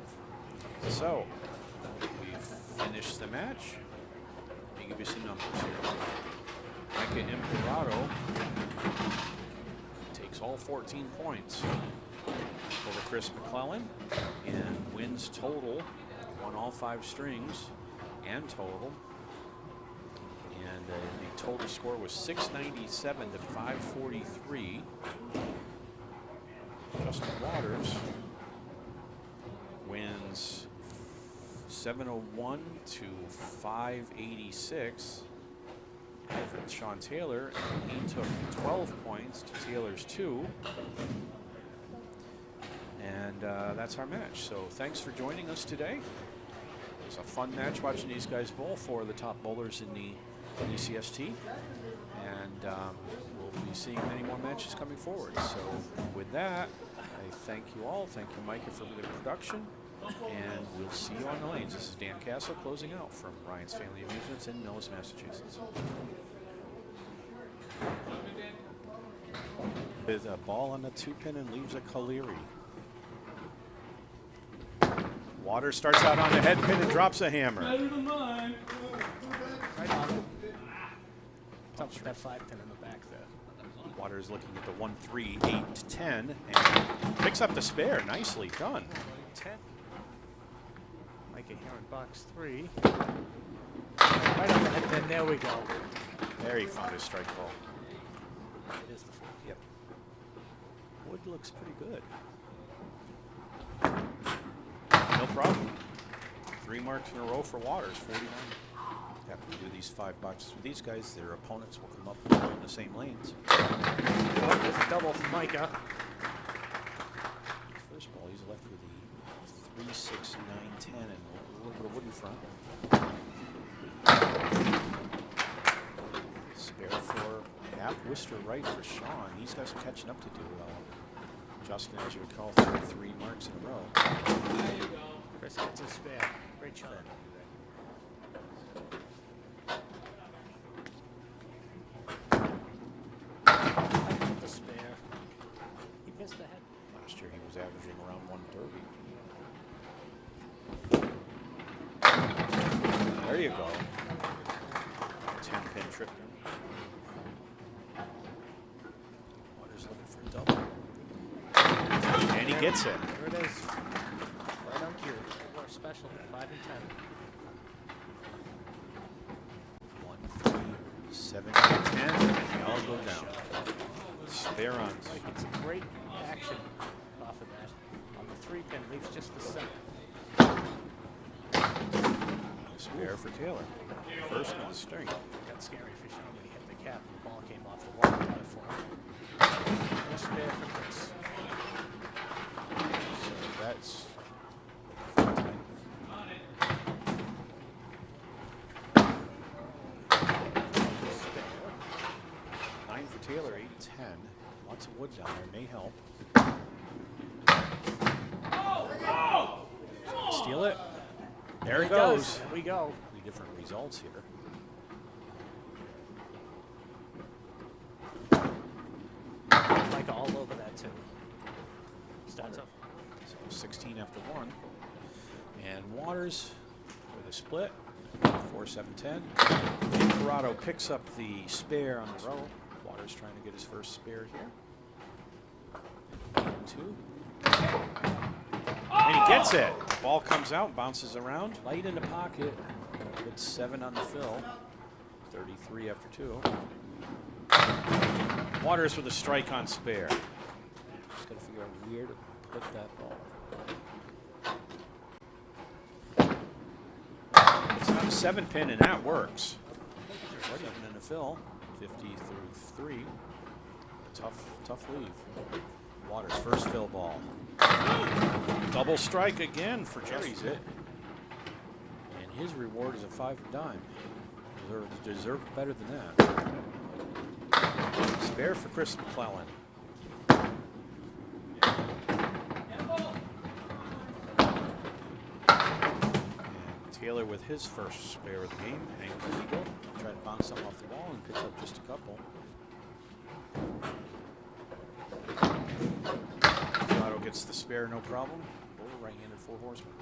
So we've finished the match. Let me give you some numbers here. Micah Imparato takes all 14 points over Chris MacLellan and wins total. Won all 5 strings and total. And the total score was 697 to 543. Justin Waters wins 701 to 586 over Sean Taylor, and he took 12 points to Taylor's 2. And that's our match. So thanks for joining us today. It was a fun match watching these guys bowl, 4 of the top bowlers in the ACST. And we'll be seeing many more matches coming forward. So with that, I thank you all. Thank you, Micah, for the production. And we'll see you on the lanes. This is Dan Castle closing out from Ryan's Family Amusements in Millis, Massachusetts. With a ball on the 2-pin and leaves a Kaleri. Waters starts out on the head pin and drops a hammer. Better than mine. Right on it. Tough that 5-pin in the back there. Waters looking at the 1, 3, 8, 10 and picks up the spare. Nicely done. 10. Micah here in box 3. Right on the head pin. There we go. There he found his strike ball. It is the 4. Yep. Wood looks pretty good. No problem. 3 marks in a row for Waters, 49. After we do these 5 boxes with these guys, their opponents will come up and go in the same lanes. Oh, there's a double for Micah. First ball, he's left with the 3, 6, 9, 10, and a little bit of wood in front. Spare for half Worcester right for Sean. He's got some catching up to do. Justin, as you recall, 3 marks in a row. Chris gets a spare. Great shot. The spare. He missed the head. Last year he was averaging around 130. There you go. 10-pin trip. Waters looking for a double. And he gets it. There it is. Right on cue. We're special. 5 and 10. 1, 3, 7, 10, and they all go down. Spare on. It's a great action off of that. On the 3-pin, leaves just the 7. Spare for Taylor. First on the string. Got scary for Sean when he hit the cap. The ball came off the wall. Got it for him. No spare for Chris. So that's 9 for Taylor, 8, 10. Lots of wood down there may help. steal it? There it He does. goes. There we go. Three different results here. Micah all over that too. Starts up. So 16 after 1. And Waters with a split. 4-7-10. Imparato picks up the spare on the row. Waters trying to get his first spare here. 2. And he gets it. Ball comes out, bounces around. Light in the pocket. Good 7 on the fill. 33 after 2. Waters with a strike on spare. Just got to figure out where to put that ball. It's not a 7-pin, and that works. 7 in the fill. 50 through 3. Tough leave. Waters first fill ball. Double strike again for Jerry's it. And his reward is a 5 dime. Deserved better than that. Spare for Chris MacLellan. And Taylor with his first spare of the game. Hangs the eagle. Try to bounce something off the wall and picks up just a couple. Imparato gets the spare, no problem. Over right-handed 4 horsemen.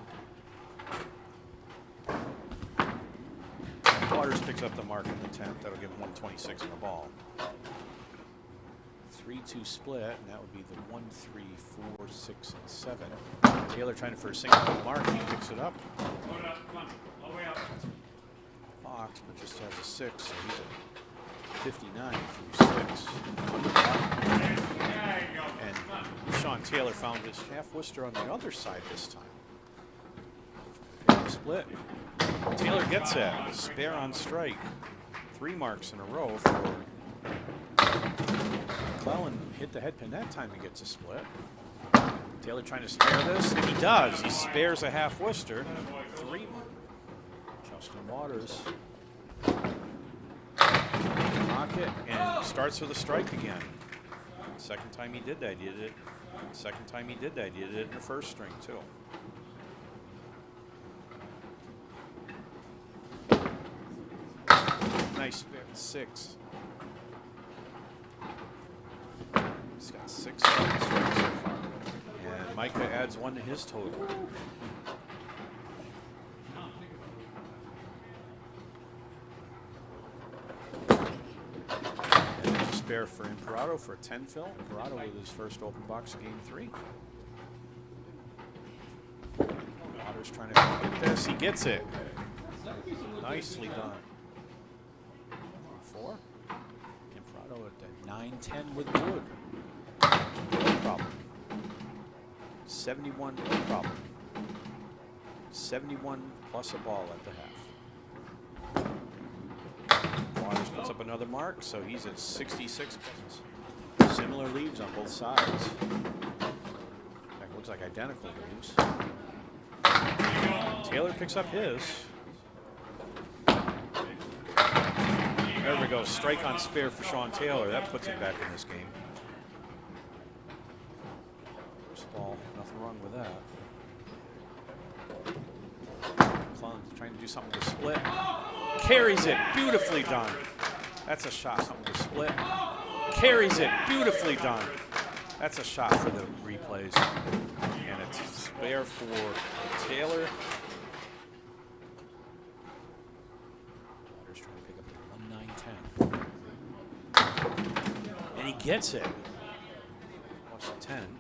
Waters picks up the mark in the 10th. That'll give him 126 on the ball. 3-2 split, and that would be the 1, 3, 4, 6, and 7. Taylor trying for a single mark. He picks it up. Load it up. Come on. All the way up. Box, but just has a 6, so he's at 59 through 6. There you go. And Come on. Sean Taylor found his half Worcester on the other side this time. Split. Taylor gets it. Spare on strike. 3 marks in a row for MacLellan. Hit the head pin that time. He gets a split. Taylor trying to spare this, and he does. He spares a half Worcester. 3. Justin Waters. Pocket and starts with a strike again. Second time he did that, he did it. Second time he did that, he did it in the first string too. Nice spare, 6. He's got 6 strikes so far. And Micah adds 1 to his total. And there's a spare for Imparato for a 10 fill. Imparato with his first open box of game 3. Waters trying to get this. He gets it. Nicely done. 4. Imparato at the 9-10 with wood. No problem. 71, no problem. 71 plus a ball at the half. Waters puts up another mark, so he's at 66 points. Similar leaves on both sides. In fact, looks like identical leaves. Taylor picks up his. There we go. Strike on spare for Sean Taylor. That puts him back in this game. First ball, nothing wrong with that. MacLellan trying to do something to split. Carries it. Beautifully done. That's a shot. Something to split. Carries it. Beautifully done. That's a shot for the replays. And it's spare for Taylor. Waters trying to pick up the 1-9-10. And he gets it. Plus a 10.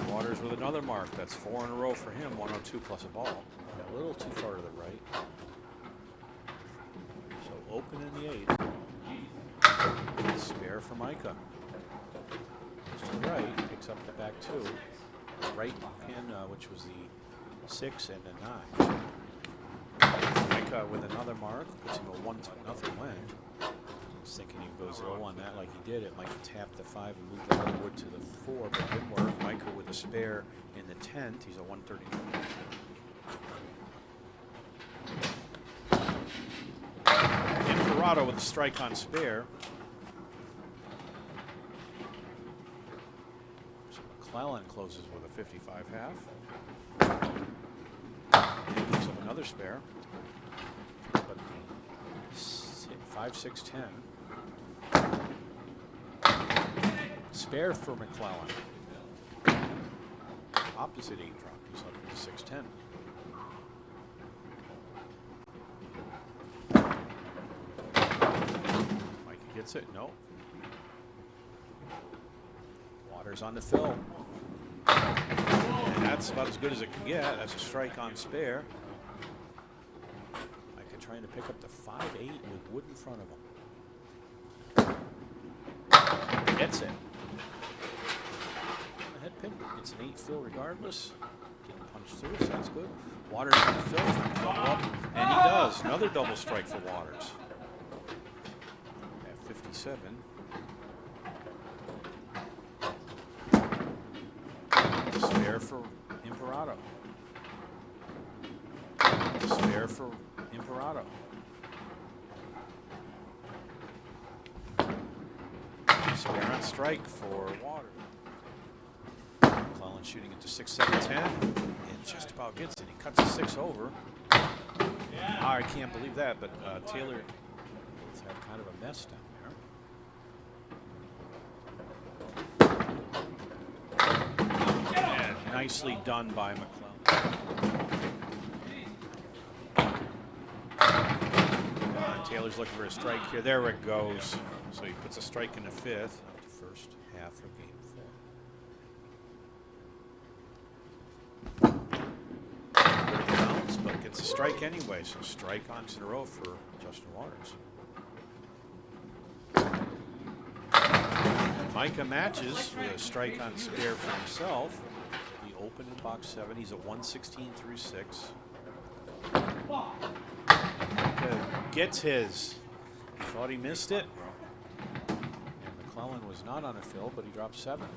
Waters with another mark. That's 4 in a row for him. 102 plus a ball. Got a little too far to the right. So open in the 8. Spare for Micah. Goes to the right. Picks up the back 2. Right pin, which was the 6 and a 9. Micah with another mark. Puts him a 1-0 win. I was thinking he goes low on that like he did. It might tap the 5 and move the other wood to the 4, but it didn't work. Micah with a spare in the 10th. He's a 139. Imparato with a strike on spare. MacLellan closes with a 55 half. Picks up another spare. But 5, 6, 10. Spare for MacLellan. Opposite 8 drop. He's up to 6-10. Micah gets it. No. Water's on the fill. And that's about as good as it can get. That's a strike on spare. Micah trying to pick up the 5-8 with wood in front of him. Gets it. Head pin, but gets an 8 fill regardless. Didn't punch through, so that's good. Waters on the fill, trying to double up, and he does. Another double strike for Waters. At 57. Spare for Imparato. Spare for Imparato. Spare on strike for Waters. MacLellan shooting it to 6, 7, 10. It just about gets it. He cuts a 6 over. I can't believe that, but Taylor has had kind of a mess down there. And nicely done by MacLellan. Taylor's looking for a strike here. There it goes. So he puts a strike in the 5th. The first half of game 4. But gets a strike anyway, so strike on in a row for Justin Waters. Micah matches with a strike on spare for himself. He opened in box 7. He's at 116 through 6. Micah gets his. He thought he missed it. And MacLellan was not on a fill, but he dropped 7.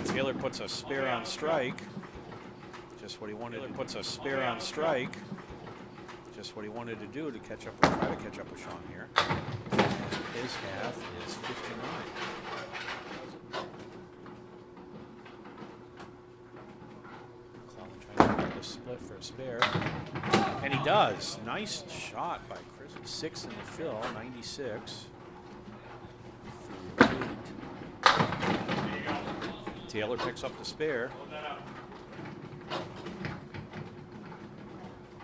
Taylor puts a spare on strike. Just what he wanted. He puts a spare on strike. Just what he wanted to do to catch up, try to catch up with Sean here. His half is 59. MacLellan trying to get the split for a spare. And he does. Nice shot by Chris. 6 in the fill, 96. Taylor picks up the spare.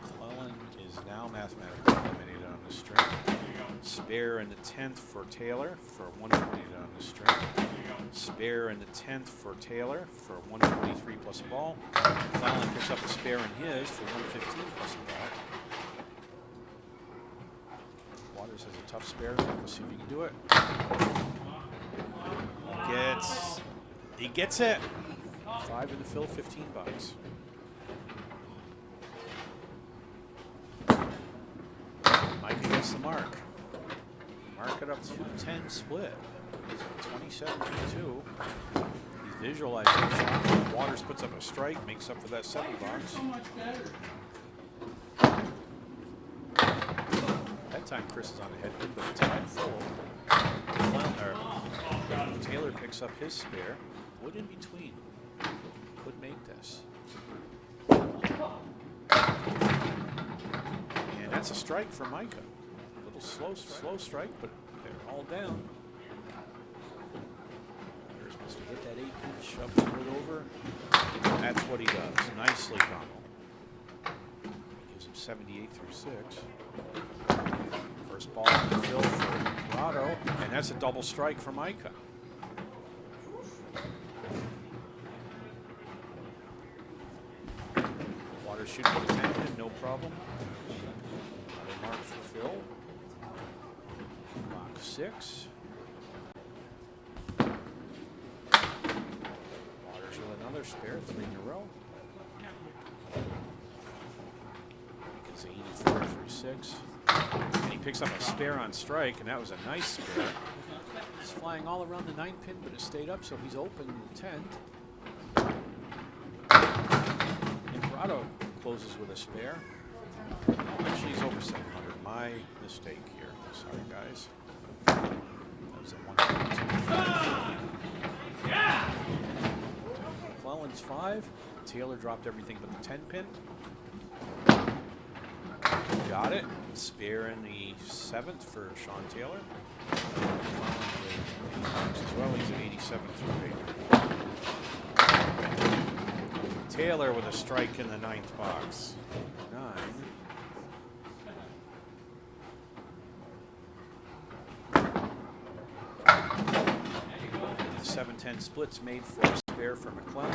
MacLellan is now mathematically eliminated on the string. Spare in the 10th for Taylor for 128 on the string. Spare in the 10th for Taylor for 123 plus a ball. MacLellan picks up a spare in his for 115 plus a ball. Waters has a tough spare. Let's see if he can do it. He gets it. 5 in the fill, 15 bucks. Micah gets the mark. Mark it up to 10 split. He's at 27-2. He's visualizing the shot. Waters puts up a strike, makes up for that 7 bucks. That time Chris is on the head pin, but it's tied full. Taylor picks up his spare. Wood in between. Could make this. And that's a strike for Micah. A little slow strike, but they're all down. They're supposed to hit that 8 pin, shove the wood over. That's what he does. Nicely done. Gives him 78 through 6. First ball in the field for Imparato, and that's a double strike for Micah. Waters shooting with the 10 pin, no problem. Another mark for Phil. Box 6. Waters with another spare, 3 in a row. Micah's 84 through 6. And he picks up a spare on strike, and that was a nice spare. He's flying all around the 9 pin, but it stayed up, so he's open in the 10th. Imparato closes with a spare. Actually, he's over 700. My mistake here. Sorry, guys. That was at 122. Sean's 5. Taylor dropped everything but the 10 pin. Got it. Spare in the 7th for Sean Taylor. As well, he's at 87 through 8. Taylor with a strike in the 9th box. 9. 7-10 splits made for a spare for MacLellan.